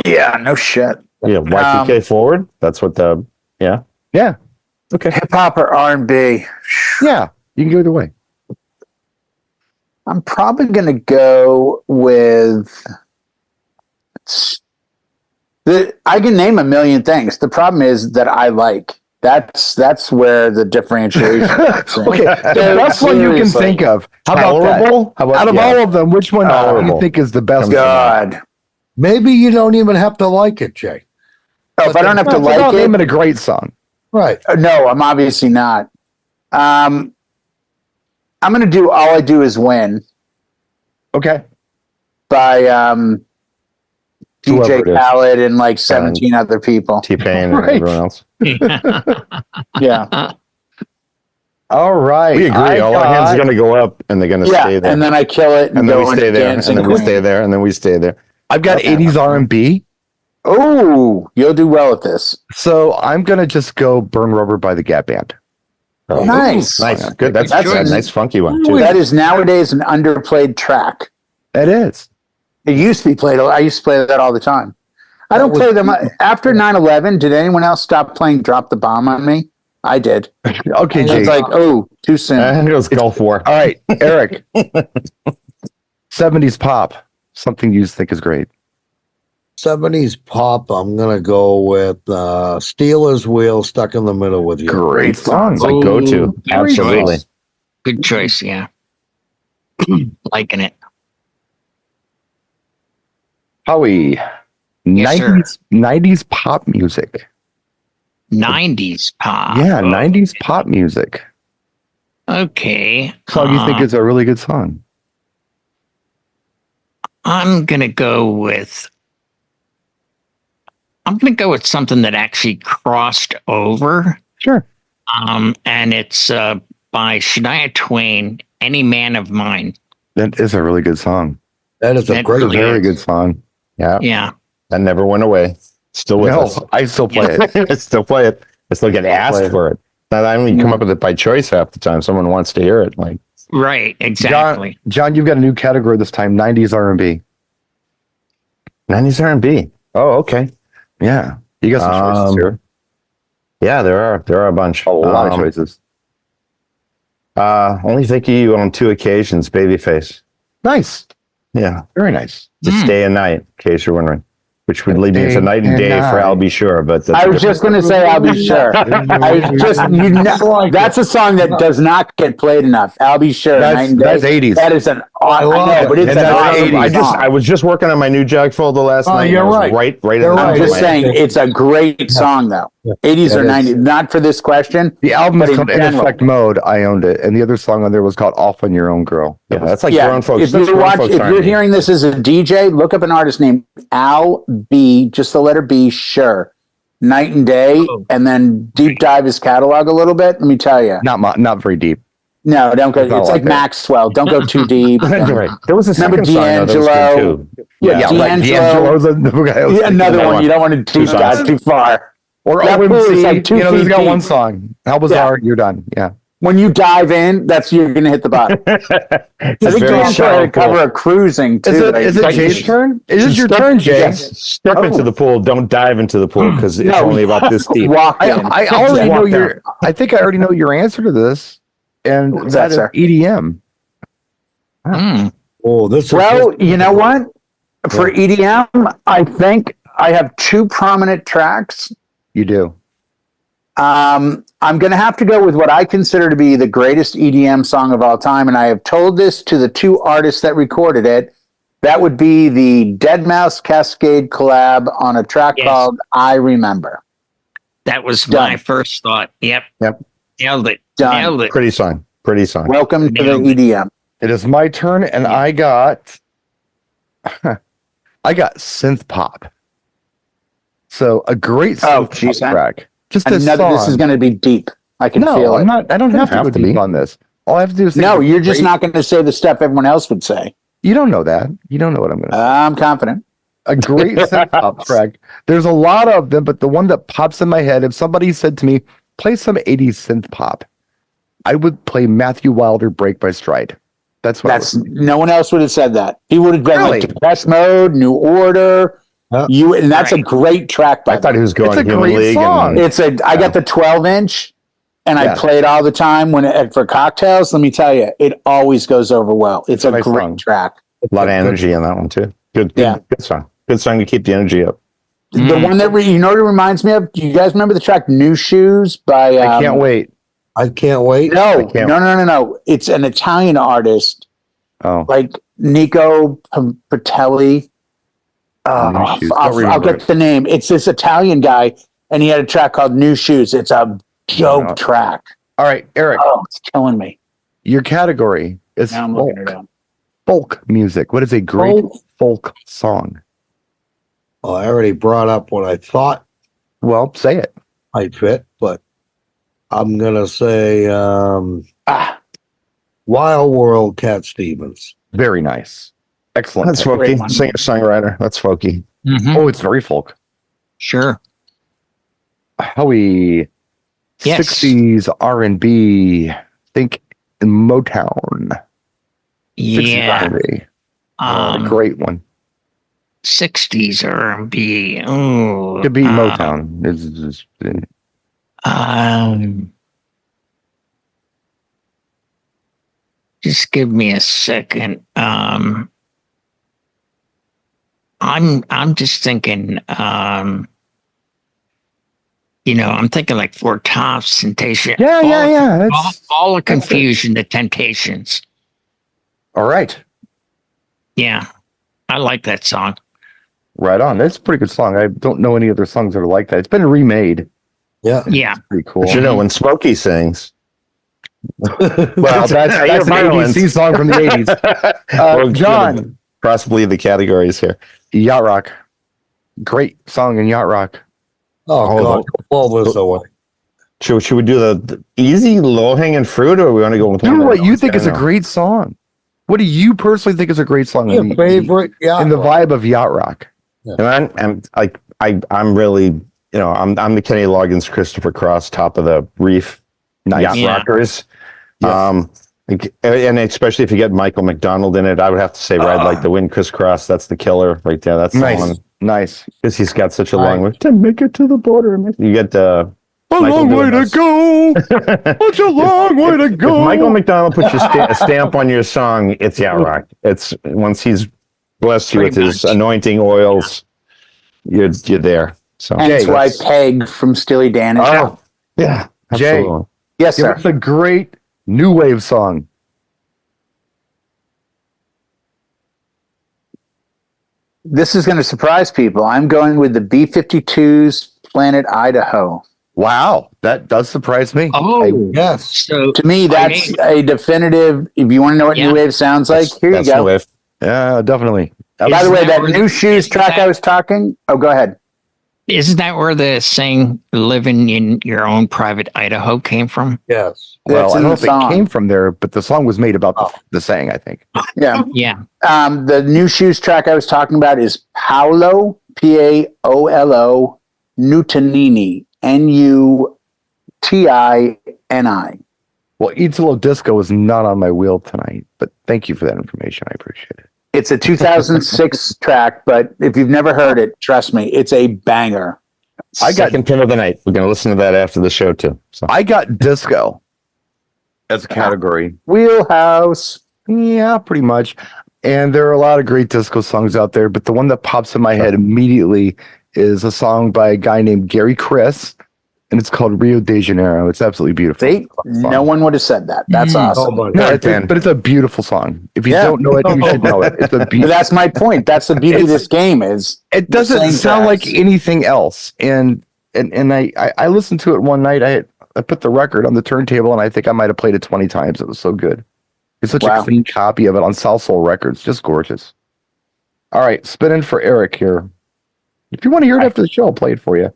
Yeah, no shit. Yeah, Y2K forward. That's what the Yeah, okay. Hip hop or R&B? yeah. You can go either way. I'm probably going to go with I can name a million things. The problem is that I like. That's where the differentiation is. Okay, the best one you can Seriously. think of. How about that? Tolerable? How about Out of all of them, which one do you Tolerable. think is the best? God. Maybe you don't even have to like it, Jay. Oh, if I don't have to It's about like it, naming a great song. Right. no, I'm obviously not. I'm going to do All I Do Is Win Okay. by Whoever DJ it is. Khaled and like 17 other people. T-Pain Right. and everyone else? Yeah. All right. We agree. I All our hands are got- going to go up, and they're going to Yeah. stay there. And then I kill it and, And then go we into stay there, and Dancing then we Queen. stay there, and then we stay there. I've got Okay. 80s R&B. Oh, you'll do well at this. So I'm going to just go Burn Rubber by the Gap Band. Oh, nice. Nice. Good. That's That's a a- nice funky one, too. That is nowadays an underplayed track. That is. It used to be played. I used to play that all the time. I don't was- play them after 9/11. Did anyone else stop playing "Drop the Bomb" on me? I did. Okay, It's Jay. like, oh, too soon. And it was Gulf War. All right, Eric. 70s pop. Something you think is great. 70s pop, I'm going to go with Steelers Wheel, Stuck in the Middle with You. Great song. It's like go-to. Good Absolutely. choice. Good choice. Yeah. Liking it. Howie. Yes, sir. 90s pop music. 90s pop. Yeah, Oh, 90s pop music. Okay. Song you think is a really good song? I'm gonna go with something that actually crossed over. Sure. And it's by Shania Twain, Any Man of Mine. That is a really good song. That is a That great It's a really very is. good song. Yeah. Yeah. That never went away. Still with us. No, I still play it. I still play it. I still get asked play it. for it. I don't even come up with it by choice half the time. Someone wants to hear it. Like, Right, exactly. John, you've got a new category this time: 90s R&B. 90s R&B. Oh, okay. Yeah, you got some choices here. Yeah, there are a bunch. A lot of choices. Only think of you on 2 occasions, Babyface. Nice, Yeah, very nice. just day and night, in case you're wondering. Which would lead me into night and day for I'll Be Sure, but that's I was just going to say, I'll be sure. I was just, that's a song that does not get played enough. I'll be sure. That's 80s. That is an, I know, but it's And an that's awesome 80s. song. I was just working on my new jog folder last night. you're and I right. was right. You're in the right. I'm just middle of saying, it's a great song, though. 80s or 90s, not for this question. The album but is called In general. Effect Mode. I owned it, and the other song on there was called Off on Your Own Girl. Yeah, that's like Yeah, grown folks. if That's you grown watch, folks if you're R&B. hearing this as a DJ, look up an artist named Al B, just the letter B, sure. Night and Day, and then deep dive his catalog a little bit. Let me tell you. Not very deep. No, don't go. There's not a It's lot like there. Maxwell. Don't go too deep. Right. There was a Remember second song though, that was good D'Angelo? too. Yeah, Right. D'Angelo. D'Angelo's another guy I was Yeah, another thinking one. of. You don't want to deep dive too far. Or That pool is OMC. like 2 There's feet got one deep. song. How bizarre, you're done. Yeah. When you dive in, that's you're going to hit the bottom. I think D'Angelo had a cover of Cruising too. Is it Jay's turn? Is it your turn, Jay? Step into the pool. Don't dive into the pool because it's only about this deep. Walk in. I already know Walk down. your. I think I already know your answer to this, and What's that that, is sir? EDM. Oh, this is Well, you know what? For EDM, I think I have 2 prominent tracks. You do. I'm going to have to go with what I consider to be the greatest EDM song of all time, and I have told this to the 2 artists that recorded it. That would be the Dead Mouse Cascade collab on a track called "I Remember." That was Done. my first thought. Yep. Nailed it. Done. Nailed it. Pretty song. Welcome to the Nailed it. EDM. It is my turn, and I got synth pop. So a great synth pop geez, track. Just this Another, song. this is going to be deep. I can feel I'm it. not. I don't have to go deep on this. All I have to do is No, think you're just not going to say the stuff everyone else would say. You don't know that. You don't know what I'm going to say. I'm confident. A great synth pop track. There's a lot of them, but the one that pops in my head, if somebody said to me, play some 80s synth pop, I would play Matthew Wilder Break by Stride. That's what No one else would have said that. He would have been Really? like Depeche Mode, New Order. And that's a great track. By I thought he was going It's a Human great League. song. I got the 12-inch, and I play it all the time for cocktails. Let me tell you, it always goes over well. It's a nice great song. track. A lot of energy in that one too. Good song. Good song to keep the energy up. The one that you know what it reminds me of? Do you guys remember the track "New Shoes" by? I can't wait. I can't wait. No. It's an Italian artist, like Nico Patelli. New Shoes. Don't I'll remember get the name. It's this Italian guy, and he had a track called "New Shoes." It's a dope track. All right, Eric. Oh, it's killing me. Your category is Now I'm looking it up. folk music. What is a great folk song? Well, I already brought up what I thought Well, say it. might fit, but I'm gonna say Wild World, Cat Stevens. Very nice. Excellent. That's pick. folky. Singer songwriter. That's folky. Oh, it's very folk. Sure. Howie. Yes. 60s R&B. Think Motown. 60s Yeah. R&B. A great one. 60s R&B. Oh, Could be Motown. Just give me a second. I'm just thinking. I'm thinking like Four Tops, Temptation. Yeah. All the confusion, the Temptations. All right. Yeah, I like that song. Right on. That's a pretty good song. I don't know any other songs that are like that. It's been remade. Yeah. Yeah. Pretty cool. But when Smokey sings, Well, that's an ABC song from the 80s. John. Possibly the categories here. Yacht Rock. Great song in Yacht Rock. Oh, God. All this away. Should we do the easy, low-hanging fruit, or we want to go with Do one what that you was think is a kinda- great song. What do you personally think is a great song Your favorite? Yeah. in the vibe of Yacht Rock? And I'm really, I'm the Kenny Loggins, Christopher Cross, Top of the Reef Nice. yacht Yeah. rockers. Yes. And especially if you get Michael McDonald in it, I would have to say Ride Like the Wind, Crisscross. That's the killer right there. That's the Nice. one. Nice. Because he's got such a long Right. way to make it to the border. You get A Michael long way doing to go. Such a long way to if go. Michael McDonald puts a stamp on your song, it's yacht rock. It's once he's blessed you with Pretty his much. anointing oils, you're there. So Hence Jay, why that's- Peg from Steely Dan is out. yeah, Jay. absolutely. Yes, Give sir. us a great new wave song. This is going to surprise people. I'm going with the B-52's Planet Idaho. Wow, that does surprise me. Oh, Yes. so To me, that's a definitive. If you want to know what Yeah. new wave sounds like, here you That's go. no wave. Yeah, definitely. By the Isn't way, that that where- new shoes isn't track that- I was talking. Oh, go ahead. isn't that where the saying "living in your own private Idaho" came from? Yes. Well, That's I in don't know the if it song. came from there, but the song was made about Oh. the saying, I think. Yeah. Yeah. The new shoes track I was talking about is Paolo, Paolo, Nutanini, Nutini. Well, Italo Disco is not on my wheel tonight, but thank you for that information. I appreciate it. It's a 2006 track, but if you've never heard it, trust me, it's a banger. I got- Second pin of the night. We're going to listen to that after the show too. So I got disco as a category. Wheelhouse. Yeah, pretty much. And there are a lot of great disco songs out there, but the one that pops in my head immediately is a song by a guy named Gary Chris, and it's called Rio de Janeiro. It's absolutely beautiful. See, no one would have said that. That's awesome. Nobody. No, Dan. but it's a beautiful song. If you Yeah. don't know it, you should know it. It's a But beautiful. that's my point. That's the beauty of this game is It the doesn't same sound like tracks. anything else. And I listened to it one night. I put the record on the turntable, and I think I might have played it 20 times. It was so good. It's such Wow. a clean copy of it on South Soul Records. Just gorgeous. All right, spinning for Eric here. If you want to hear it after the show, I'll play it for you.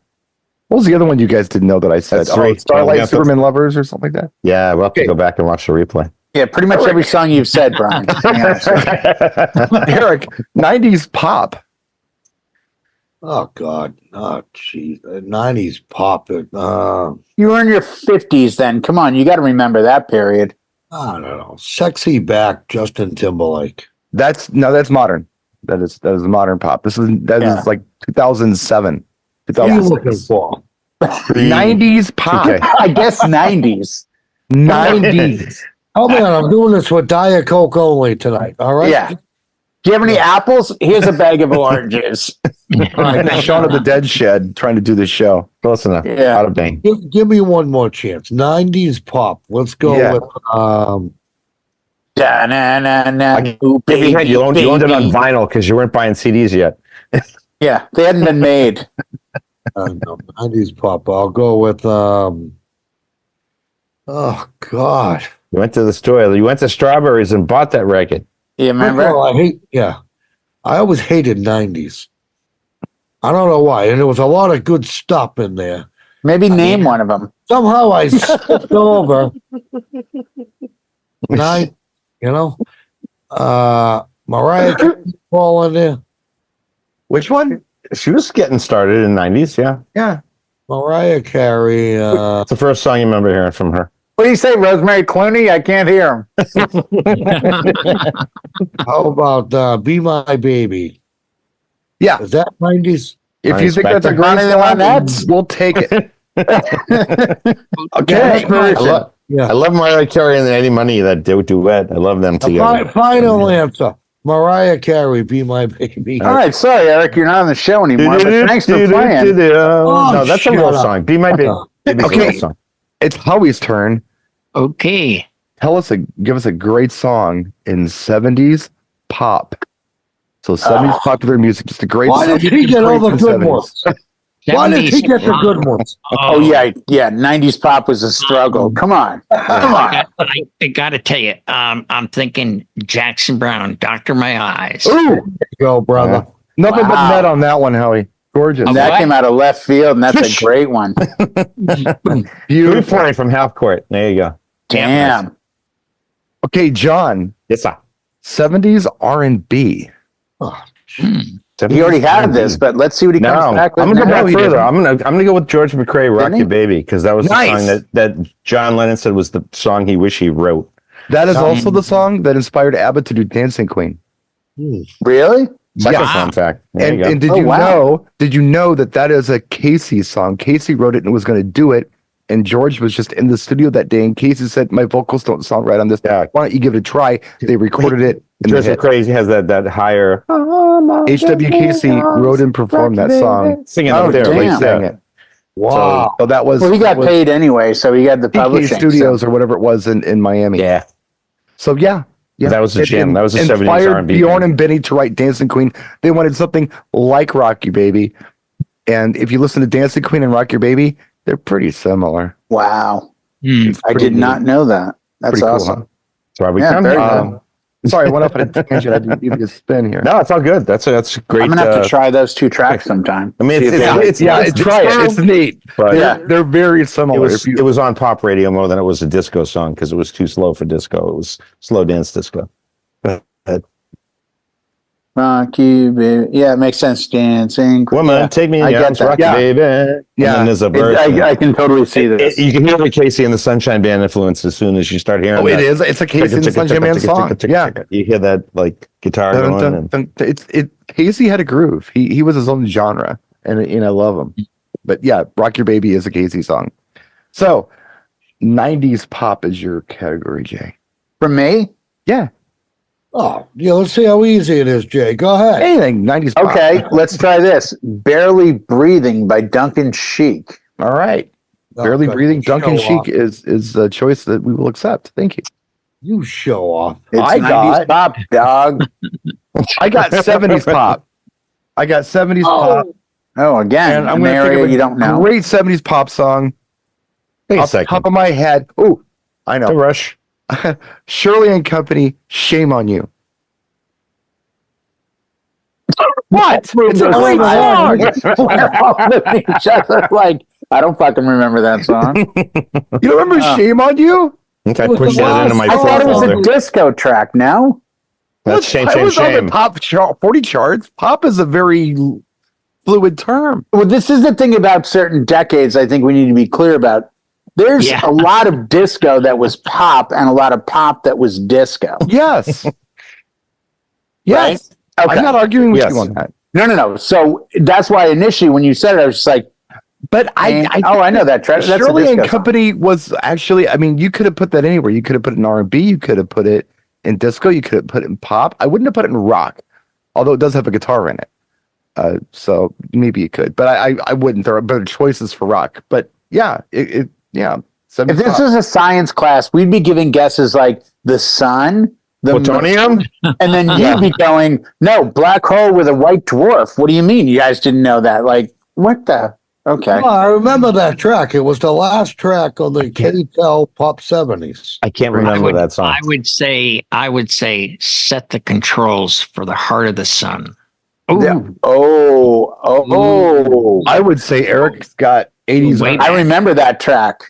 What was the other one you guys didn't know that I said? That's three. Starlight Yeah, Superman Lovers or something like that? yeah, we'll have to Okay. go back and watch the replay. yeah, pretty much every song you've said, Brian. Yeah. Eric, 90s pop. Oh God. Oh jeez. 90s pop. It. You were in your 50s then. Come on, you got to remember that period. I don't know. Sexy Back. Justin Timberlake. That's modern. That is modern pop. That Yeah. is like 2007. What are you looking 2006. for? 90s pop. Okay. I guess 90s. 90s. Oh man, I'm doing this with Diet Coke only tonight. All right. Yeah. Do you have any apples? Here's a bag of oranges. Shaun of the Dead shed trying to do this show. Close enough. Yeah. Out of Bane. Give me one more chance. 90s pop. Let's go Yeah. with Da-na-na-na. Ooh, Maybe you owned it on baby. vinyl because you weren't buying CDs yet. Yeah, they hadn't been made. no, 90s pop. I'll go with oh God. You went to the store. You went to Strawberries and bought that record. You remember? I always hated 90s. I don't know why. And there was a lot of good stuff in there. Maybe name one of them. Somehow I skipped over nine, Mariah Carey fall in there. Which one? She was getting started in the 90s, yeah. Yeah. Mariah Carey. It's the first song you remember hearing from her. What do you say, Rosemary Clooney? I can't hear him. How about Be My Baby? Yeah. Is that 90s? If you think that's a great Ronnie the song, Ronettes? we'll take it. Okay. I love Mariah Carey and Eddie Money, that duet. I love them together. Final answer. Mariah Carey, Be My Baby. All right, sorry, Eric, you're not on the show anymore, but thanks for playing. No, that's a shut love up. song. Be My Baby. Baby's a Okay. love song. It's Howie's turn. Okay. Give us a great song in 70s pop. So 70s popular music, just a great Why song. did he get all the Great good 70s. ones? Why did he get the good ones? Oh, yeah, 90s pop was a struggle. Come on. Come on. I gotta tell you, I'm thinking Jackson Brown, Doctor My Eyes. Ooh, Go, brother. nothing but Wow. net on that one, Howie. Gorgeous. And that What? came out of left field, and that's a great one. Good Beautiful. point from half court. There you go. Damn. Okay, John. Yes, sir. 70s R&B. Oh, Hmm. He already had R&B. this, but let's see what he comes No, back with. I'm gonna go now. back further. I'm gonna go with George McRae, "Rock Didn't he? Your Baby," because that was Nice. the song that John Lennon said was the song he wished he wrote. That is Um, also the song that inspired ABBA to do Dancing Queen. Really? Second Yeah. fun fact. There you go. And did Oh, you wow. know? Did you know that is a Casey song? Casey wrote it and was going to do it, and George was just in the studio that day. And Casey said, "My vocals don't sound right on this. Yeah. Why don't you give it a try?" They recorded it. And George they hit. McRae has that higher. H.W. Casey wrote and performed that song. Singing Oh, up there, damn. like Sang that. it. Wow. So that was Well, he got was paid anyway, so he got the PK publishing. Studios so- or whatever it was in Miami. Yeah, So yeah. That was a jam. That was a 70s inspired R&B Bjorn band. and Benny to write Dancing Queen. They wanted something like Rock You Baby. And if you listen to Dancing Queen and Rock Your Baby, they're pretty similar. Wow. Hmm. I did not know that. That's Pretty cool, awesome. huh? that's why we Yeah, come very here. good. Sorry, I went off on a tangent. I didn't give you a spin here. No, it's all good. That's great. I'm gonna have to try those two tracks sometime. I mean, See if they like- Try it. It's neat. but Yeah. They're very similar. it was on pop radio more than it was a disco song because it was too slow for disco. It was slow dance disco. Rock you, baby. Yeah, it makes sense. Dancing. Woman, Yeah, take me in I your get arms, that. rock Yeah. baby. And Yeah. then there's a bird. I can totally see this. You can hear the Casey and the Sunshine Band influence as soon as you start hearing. Oh, it that. is. It's a Casey and the Sunshine Man song. Yeah. You hear that like guitar Dun, going. dun, And, dun, dun. Casey had a groove. He was his own genre, and I love him. But yeah, "Rock Your Baby" is a Casey song. So, 90s pop is your category, Jay. From me? Yeah, Oh, yeah. Let's see how easy it is, Jay. Go ahead. anything 90s pop. Okay, let's try this. Barely Breathing by Duncan Sheik. All right. Barely Okay, Breathing. Duncan show Sheik off. is a choice that we will accept. Thank you. You show off. It's I 90s got- pop, dog. I got 70s pop. I got 70s pop. Oh, again, And I'm an going to area think of you a don't know. great 70s pop song. wait a Off the top second. of my head. Oh, I The know. Rush. Shirley and Company, "Shame on You." What? It's a great song. Each other, like, I don't fucking remember that song. You don't remember Oh. "Shame on You"? I think I It was pushed the that into my last I song. thought it was folder. a disco track. No, That's shame, It shame, was on shame. the top 40 charts. Pop is a very fluid term. well, this is the thing about certain decades. I think we need to be clear about. There's Yeah. a lot of disco that was pop, and a lot of pop that was disco. Yes. Yes. Okay. I'm not arguing with Yes. you on that. No. So that's why initially, when you said it, I was just like, But I I know that track. That's a Shirley disco and song. Company was actually, I mean, you could have put that anywhere. You could have put it in R&B. You could have put it in disco. You could have put it in pop. I wouldn't have put it in rock, although it does have a guitar in it. So maybe it could, but I wouldn't. There are better choices for rock. But yeah, yeah. If this was a science class, we'd be giving guesses like the sun, the Plutonium? and then you'd be going, no, black hole with a white dwarf. What do you mean? You guys didn't know that? Like, what the? Okay. Oh, I remember that track. It was the last track on the KTEL Pop 70s. I can't remember that song. I would say set the controls for the Heart of the Sun. Yeah. Oh. I would say Eric's got 80s. Wait. I remember that track.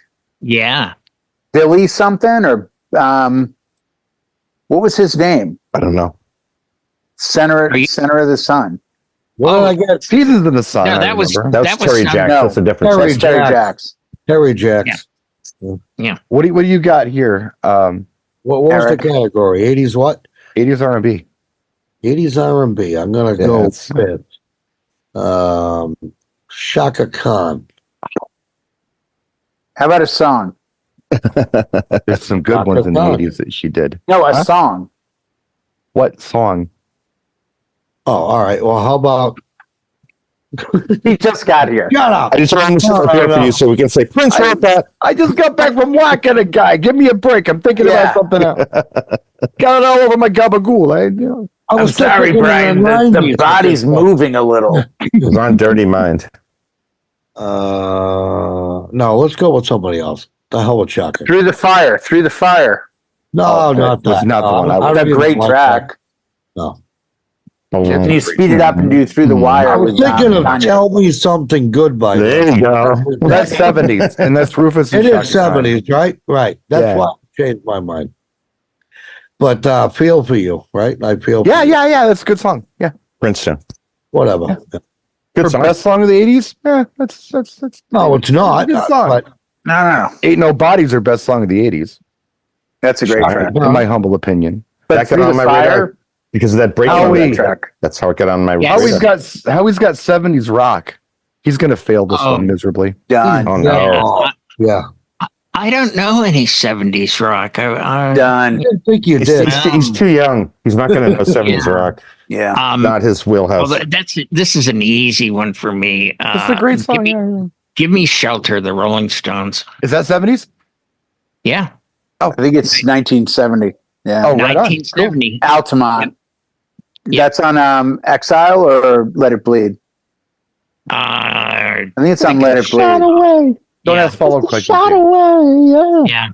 Yeah. Billy something or what was his name? I don't know. Center Are you- Center of the Sun. What did I get? Seasons in the Sun. No, I that was- remember. That was That was Terry some- Jacks. no. That's a different Terry That's song. Terry Jacks. Jacks. Terry Jacks. What do you got here? What was Eric. the category? 80s what? 80s R&B. 80s R&B. I'm going to Yeah, go it's- with Shaka Khan. How about a song? There's some good ones in the 80s that she did. No, a Huh? song. What song? Oh, all right. Well, how about He just got here. Shut up? I just ran this up here for you so we can say Prince wrote that. I just got back from whacking a guy. Give me a break. I'm thinking Yeah. about something else. Got it all over my gabagool. I I'm was still sorry, thinking of Brian. The 90s. body's moving a little. It was on Dirty Mind. No, let's go with somebody else. The hell with Shaka. Through the fire. Through the fire. No, Oh, not that's that. not the one I don't would- That's a even great like track. that. No. Can you speed it up and do Through the Wire? I was with, thinking of Kanye? Tell Me Something Good by There you go. That's 70s, and that's Rufus. And It Shaka is Khan. 70s, right? Right. That's Yeah. why I changed my mind. But feel for you, right? I feel for Yeah, you. yeah, yeah. That's a good song. Yeah. Princeton. whatever. Good For song. best song of the '80s? Yeah, that's No, it's not. Good song. But No. Ain't No Bodies are best song of the '80s, That's a great Sorry. track. in my humble opinion. But That got Through on the my Fire, radar because of that break. I love Howie. that track. That's how it got on my Yes. radar. Howie's got '70s rock. He's gonna fail this Oh. one miserably. Done. Oh Yeah. no. yeah, I don't know any 70s rock. I Done. I didn't think you He's, did. he's too young. He's not going to know 70s Yeah. rock. Yeah. Not his well, wheelhouse. this is an easy one for me. It's a great song. Give me Shelter, the Rolling Stones. Is that '70s? Yeah, I think it's 1970. Yeah. Oh, right on. 1970. Altamont. Yeah. That's on Exile or Let It Bleed? Uh, I think it's on Let It Bleed. away. Don't Yeah. ask follow-up questions. Shot here. away. Yeah. yeah.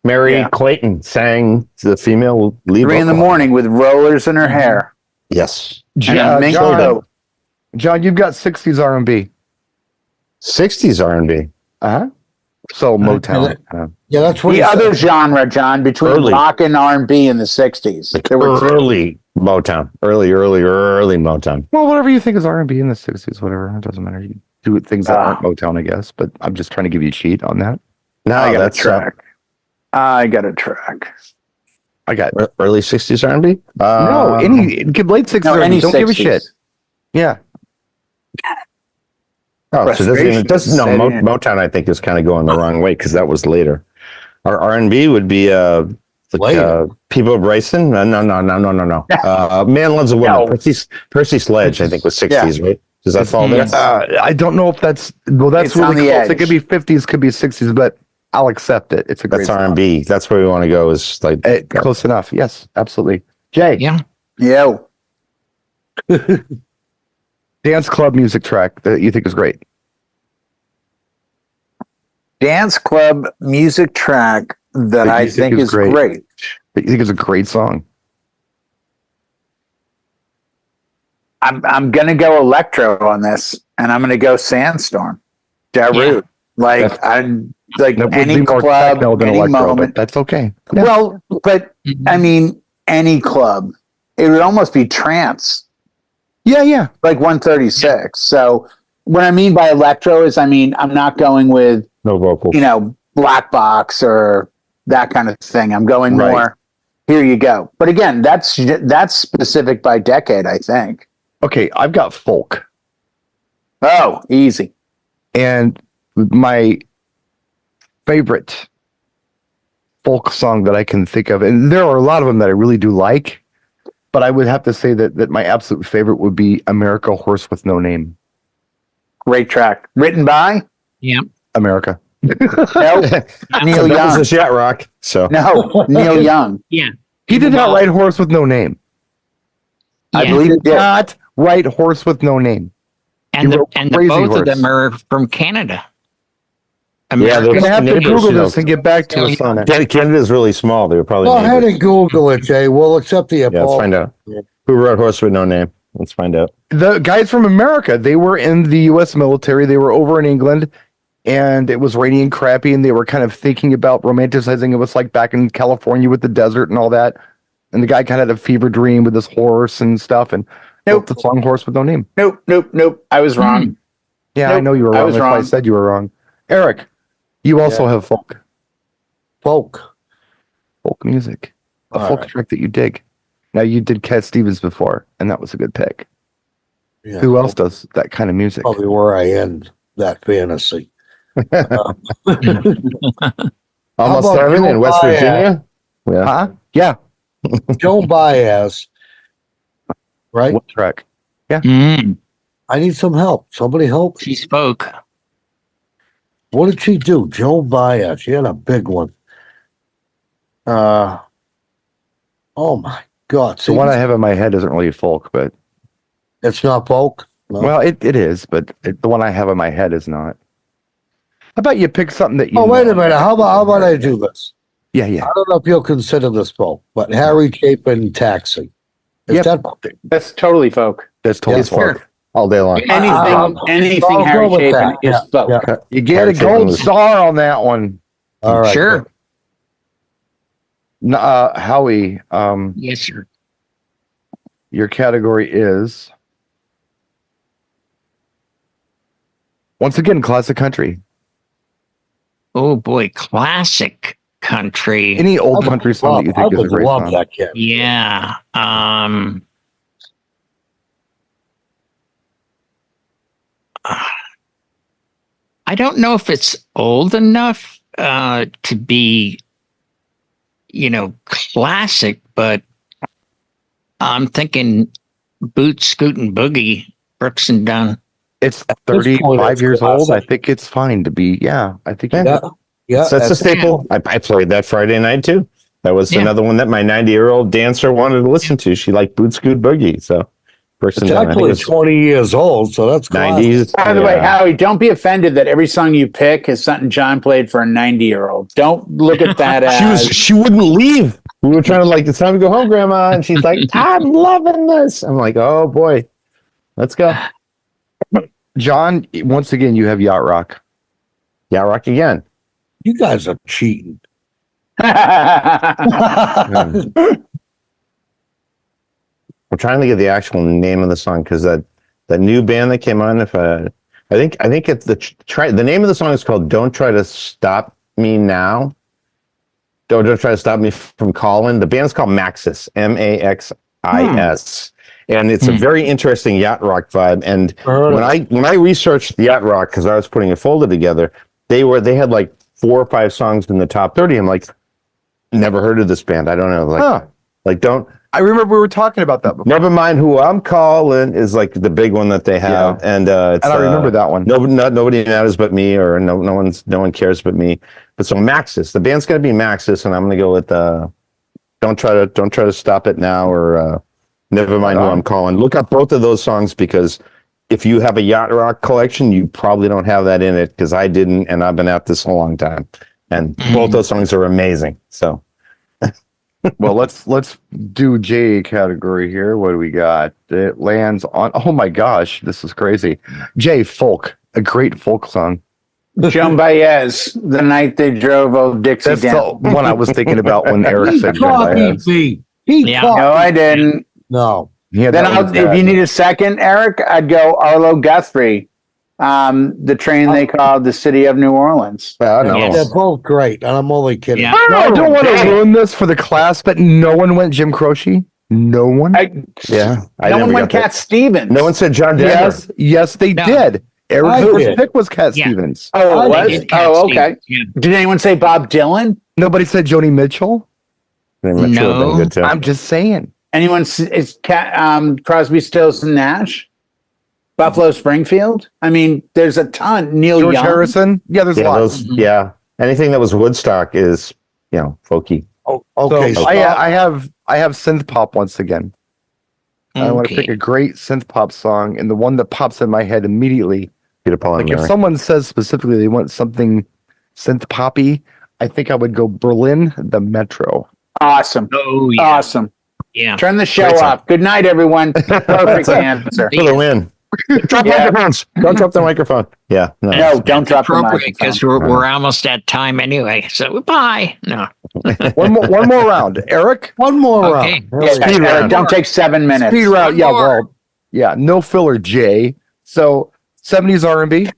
Mary Yeah. Clayton sang the female lead 3 in the vocal. morning with rollers in her hair. Yes. And a mink coat. John, you've got '60s R&B. 60s R&B. Uh-huh. So Motown. Yeah, that's what The he said. other genre, John, between Early. rock and R&B in the 60s. Like There were two. early Motown. Early Motown. Well, whatever you think is R&B in the '60s, whatever. It doesn't matter. You do things that aren't Motown, I guess. But I'm just trying to give you a cheat on that. No, I got a that's track. I got a track. I got early 60s R&B. no any late '60s. No, R&B. any Don't 60s. give a shit. Yeah. Oh, so it doesn't. No, Setting it. Motown I think is kind of going the wrong way because that was later. Our R&B would be Later. People Bryson. No. Man Loves a Woman. No. Percy Sledge I think was 60s, right? Does that fall there? I don't know if that's that's It's on really the close. It edge. could be '50s, could be '60s, but I'll accept it. It's a great That's song. R&B. That's where we want to go. Is like Close enough. Yes, absolutely. Jay, Yeah. Yo. dance club music track that you think is great. Dance club music track that I think is great. That you think is a great song. I'm gonna go electro on this, and I'm gonna go Sandstorm. Darude. Like I'm like That would any be more club, techno than any electro, moment. but that's okay. Yeah. Well, but I mean any club. It would almost be trance, yeah. like 136. So what I mean by electro is I'm not going with, no vocals. black box or that kind of thing. I'm going Right. more, here you go. But again, that's specific by decade, I think. Okay, I've got folk. Oh, easy. And my favorite folk song that I can think of, and there are a lot of them that I really do like, but I would have to say that my absolute favorite would be America Horse with No Name. Great track. Written by? Yeah. America. Nope. that Neil was Young. a Jet Rock. So No, Neil Young. Yeah. He did not write Horse with No Name. I Yeah. believe he Did did. not write Horse with No Name. And You wrote the Crazy both Horse. of them are from Canada. Yeah, You're American- going to have to Neighbors, Google you know. this and get back to us on it. Canada's really small. They were probably Go ahead neighbors. and Google it, Jay. We'll accept the Yeah, let's apology. find out. Yeah. Who wrote Horse with No Name? Let's find out. The guys from America, they were in the U.S. military. They were over in England, and it was rainy and crappy, and they were kind of thinking about romanticizing it was like back in California with the desert and all that. And the guy kind of had a fever dream with this horse and stuff, and wrote the song Horse with No Name. Nope. I was wrong. Yeah, I Nope, know you were I wrong. was That's why I wrong. said you were wrong. Eric, you also have folk music, a All folk right. track that you dig. Now, you did Cat Stevens before, and that was a good pick. Yeah. Who else does that kind of music? Probably where I end that fantasy. Almost about Heaven Joe in West Baez? Virginia. Yeah. Huh? Yeah. Joan Baez, right? What track? Mm, I need some help. Somebody help. she spoke. What did she do? Joan Baez. She had a big one. Oh my God. The See, one I have in my head isn't really folk, but it's not folk. No. well, it is, but the one I have in my head is not. How about you pick something that you Oh, wait know? a minute. How about I do this? Yeah. I don't know if you'll consider this folk, but Harry Chapin Taxi. Is Yep. that folk? That's totally folk. That's totally It's folk. All day long. Anything I'll Harry go with Chapin that. is Yeah, folk. yeah. You get a Harry Chapin gold was- star on that one. All right. Sure. Howie, Yes, sir. your category is Once again, classic country. Oh boy, classic country. Any old country song that you think is a great song. that kid. Yeah. I don't know if it's old enough to be, classic, but I'm thinking Boot, Scoot, and Boogie, Brooks and Dunn. It's point, 35 it's years old. I classic. think it's fine to be. Yeah, I think. Yeah, So that's a staple. I played that Friday night too. That was another one that my 90-year-old dancer wanted to listen to. She liked Boot Scoot Boogie. So, It's actually 20 years old, so that's classic. 90s. By the way, Howie, don't be offended that every song you pick is something John played for a 90-year-old. Don't look at that as She wouldn't leave. We were trying to it's time to go home, Grandma, and she's like, I'm loving this. I'm like, oh boy, let's go. John, once again, you have Yacht Rock. Yacht Rock again. You guys are cheating. We're trying to get the actual name of the song because that new band that came on. I think it's the name of the song is called "Don't Try to Stop Me Now." Don't try to stop me from calling. The band's called Maxis, Maxis, and it's a very interesting yacht rock vibe. And when I researched yacht rock because I was putting a folder together, they had like 4 or 5 songs in the top 30. I'm like, never heard of this band. I don't know. Don't. I remember we were talking about that before. Never mind who I'm calling is like the big one that they have, and I remember that one. Nobody matters but me, or no one cares but me. But so Maxis, the band's gonna be Maxis, and I'm gonna go with don't try to stop it now, or never mind who I'm calling. Look up both of those songs because if you have a yacht rock collection, you probably don't have that in it because I didn't, and I've been at this a long time, and both those songs are amazing. So. Well, let's do J category here. What do we got? It lands on. Oh my gosh, this is crazy. J folk, a great folk song. Joan Baez, The Night They Drove Old Dixie That's Down. the one I was thinking about when Eric said Joan Baez. No, I didn't. No. Yeah, Then if you need a second, Eric, I'd go Arlo Guthrie. The train they called the City of New Orleans. They're both great, and I'm only kidding. Yeah. I don't want to ruin this for the class, but no one went Jim Croce. No one. No one went Cat Stevens. No one said John Denver. Yes, they did. Eric's first pick was Cat Stevens. Oh, it was? Oh, okay. Stevens, yeah. Did anyone say Bob Dylan? Nobody said Joni Mitchell. No. Good too. I'm just saying. Anyone is Crosby, Stills, and Nash? Buffalo Springfield? I mean, there's a ton. Neil George Young. Harrison. Yeah, there's lots. Anything that was Woodstock is folky. Oh, okay. So I have synth pop once again. I want to Okay. pick a great synth pop song, and the one that pops in my head immediately. Peter Paul and Like if Mary. someone says specifically they want something synth poppy, I think I would go Berlin, the Metro. Awesome. Oh, yeah. Awesome. Yeah. Turn the show Great song. off. Good night, everyone. Perfect answer. For the win. Drop microphones. Don't drop the microphone. Yeah. No. No, don't drop the Appropriate microphone. because we're almost at time anyway. So bye. No. One more round. Eric? One more Okay. round. Yeah, Speed Eric, round. don't take 7 minutes. Speed round. One Yeah, more. well, yeah, no filler, Jay. So 70s R&B.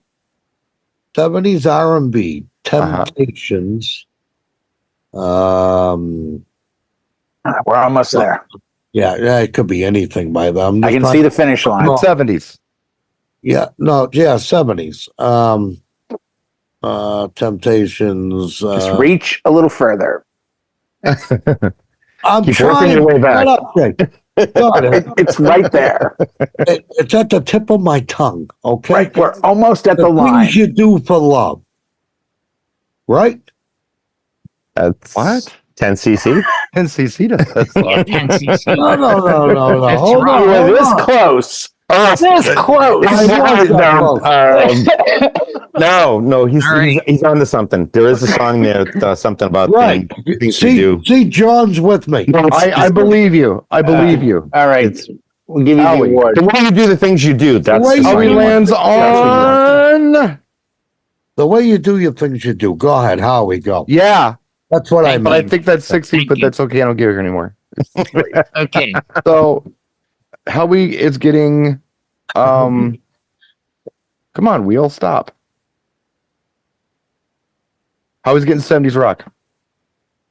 70s R&B, Uh-huh. Temptations. We're almost there. Yeah, it could be anything by them. I can see the finish line. No. 70s. 70s. Temptations. Just reach a little further. I'm Keep working trying. your way back. Shut up, Jake. God, It's right there. it's at the tip of my tongue. Okay, Right. We're almost at the line. things you do for love, right? That's What? 10cc. 10cc to that song. Yeah, 10cc. No. That's Hold right. on. You were Hold this on. close. This close. No. He's All right. he's onto something. There is a song there, something about Right. things to do. See, John's with me. I believe you. I believe you. All right. We'll give you the Howie. award. The way you do the things you do. That's way the you Howie song. lands on. The way you do your things, you do. Go ahead, Howie. Go. Yeah, That's what I but I mean. think that's 60, Thank but you. that's okay. I don't give her anymore. Okay. So Howie is getting Come on, wheel, stop. How was getting 70s rock?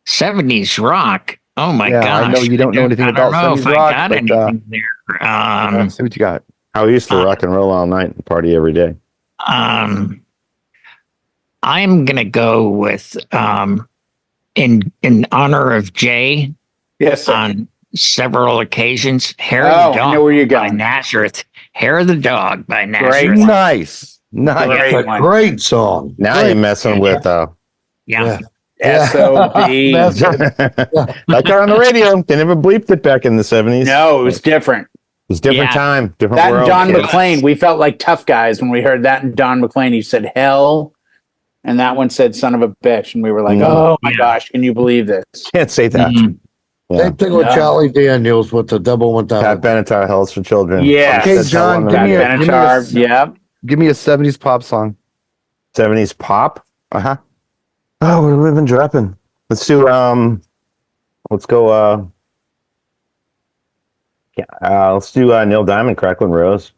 70s rock. Oh my Yeah, gosh. I know you don't know anything about I don't know 70s if I rock, got but, anything there. let's see what you got. I used to rock and roll all night and party every day. I'm gonna go with in honor of Jay Yes, sir. on several occasions. Hair of Oh, the I Dog know where you're by going. Nazareth. Hair of the Dog by Great Nazareth. one. Nice. Nice. Great A one. great song. Now Great. you're messing with Yeah. SOB. That's it. that guy on the radio. They never bleeped it back in the 70s. No, it was different. It was different Yeah. time, different That and world. Don kids. McLean, we felt like tough guys when we heard that. And Don McLean, he said hell, and that one said son of a bitch, and we were like, Mm. oh my Yeah. gosh, can you believe this? Can't say that. Mhm. Yeah. Same thing with No. Charlie Daniels with the double Pat 1000. Benatar, Hell's for Children. Yes. Okay, That's John, how give long me it a- is. Benatar, yeah. Give me a 70s pop song. 70s pop. Uh-huh. Oh, we're living dropping. Let's do let's go let's do Neil Diamond, Crackling Rose.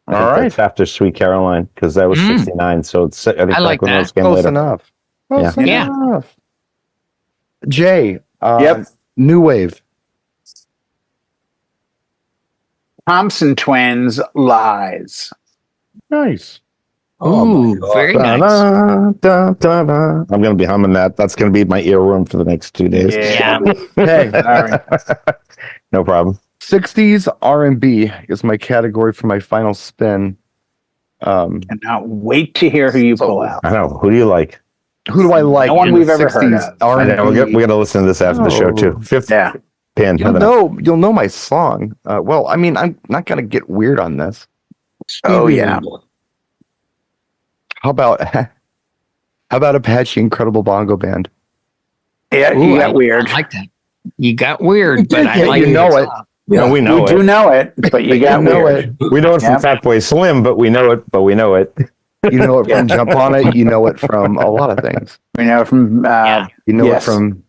I think All right. that's after Sweet Caroline, because that was Mm. 69. So it's, I think I like Crackling that. Rose came Close later. enough. Close Yeah. enough. Jay, Yep. New Wave. Thompson Twins, Lies. Nice. Oh, my Ooh, God. very nice. Da-da-da-da-da. I'm going to be humming that. That's going to be my earworm for the next 2 days. Yeah. Hey, Sorry. No problem. 60s R&B is my category for my final spin. Cannot wait to hear who you pull out. I know. Who do you like? Who do I like? No one in the we've ever heard 60s of. I know. R&B? We're going to listen to this after the show, too. Oh. Fifth Yeah. pin. You'll know my song. Well, I mean, I'm not going to get weird on this. Oh, Stevie yeah. Wonder. How about Apache Incredible Bongo Band? Yeah, Ooh, you I got weird. like that. You got weird, but I Yeah, like you know it. No, we know We it. do know it, but you got know weird. it. We know it from Yep. Fatboy Slim, but we know it. But we know it. You know it from Jump On It. You know it from a lot of things. We know from Yeah. You know Yes. it from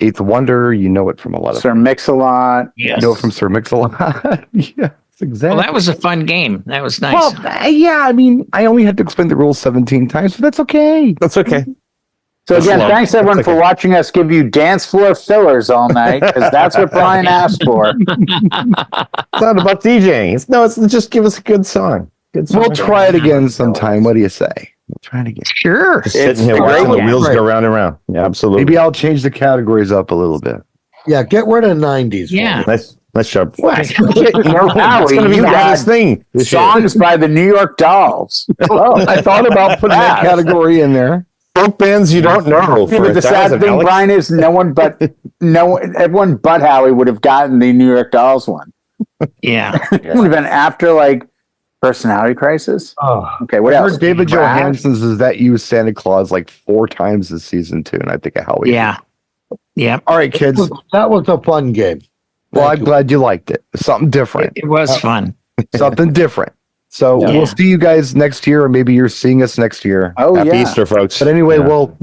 Eighth Wonder. You know it from a lot of. Sir Mix-a-Lot. You Yes. know it from Sir Mix-a-Lot. Yeah, exactly. Well, that was a fun game. That was nice. Well, yeah. I mean, I only had to explain the rules 17 times, but that's okay. That's okay. So That's again, low. thanks everyone That's for okay. watching us give you dance floor fillers all night, because that's what Brian asked for. It's not about DJing. It's just give us a good song. Good song. We'll try it again sometime. What do you say? We'll try it again. Sure. Just It's sitting here a watching great the wheels game. go round and round. Yeah, absolutely. Maybe I'll change the categories up a little bit. Yeah, get rid of 90s. for Yeah. me. Nice job. What? It's going to be you the got hottest thing. this year. Songs by the New York Dolls. Oh, I thought about putting that category in there. Folk bands you don't know. Yeah, for but the sad 1,000, thing, Alex. Brian, is everyone but Howie would have gotten the New York Dolls one. Yeah. It would have been after like Personality Crisis. Oh, Okay, what I else? heard David Trash? Johansen's is that you Santa Claus like 4 times this season too, and I think of Howie. Yeah. Yeah. All right, kids. that was a fun game. Well, Thank I'm you. glad you liked it. Something different. It was fun. Something different. So Yeah. we'll see you guys next year, or maybe you're seeing us next year. Oh Happy yeah. Easter, folks. But anyway, Yeah. we'll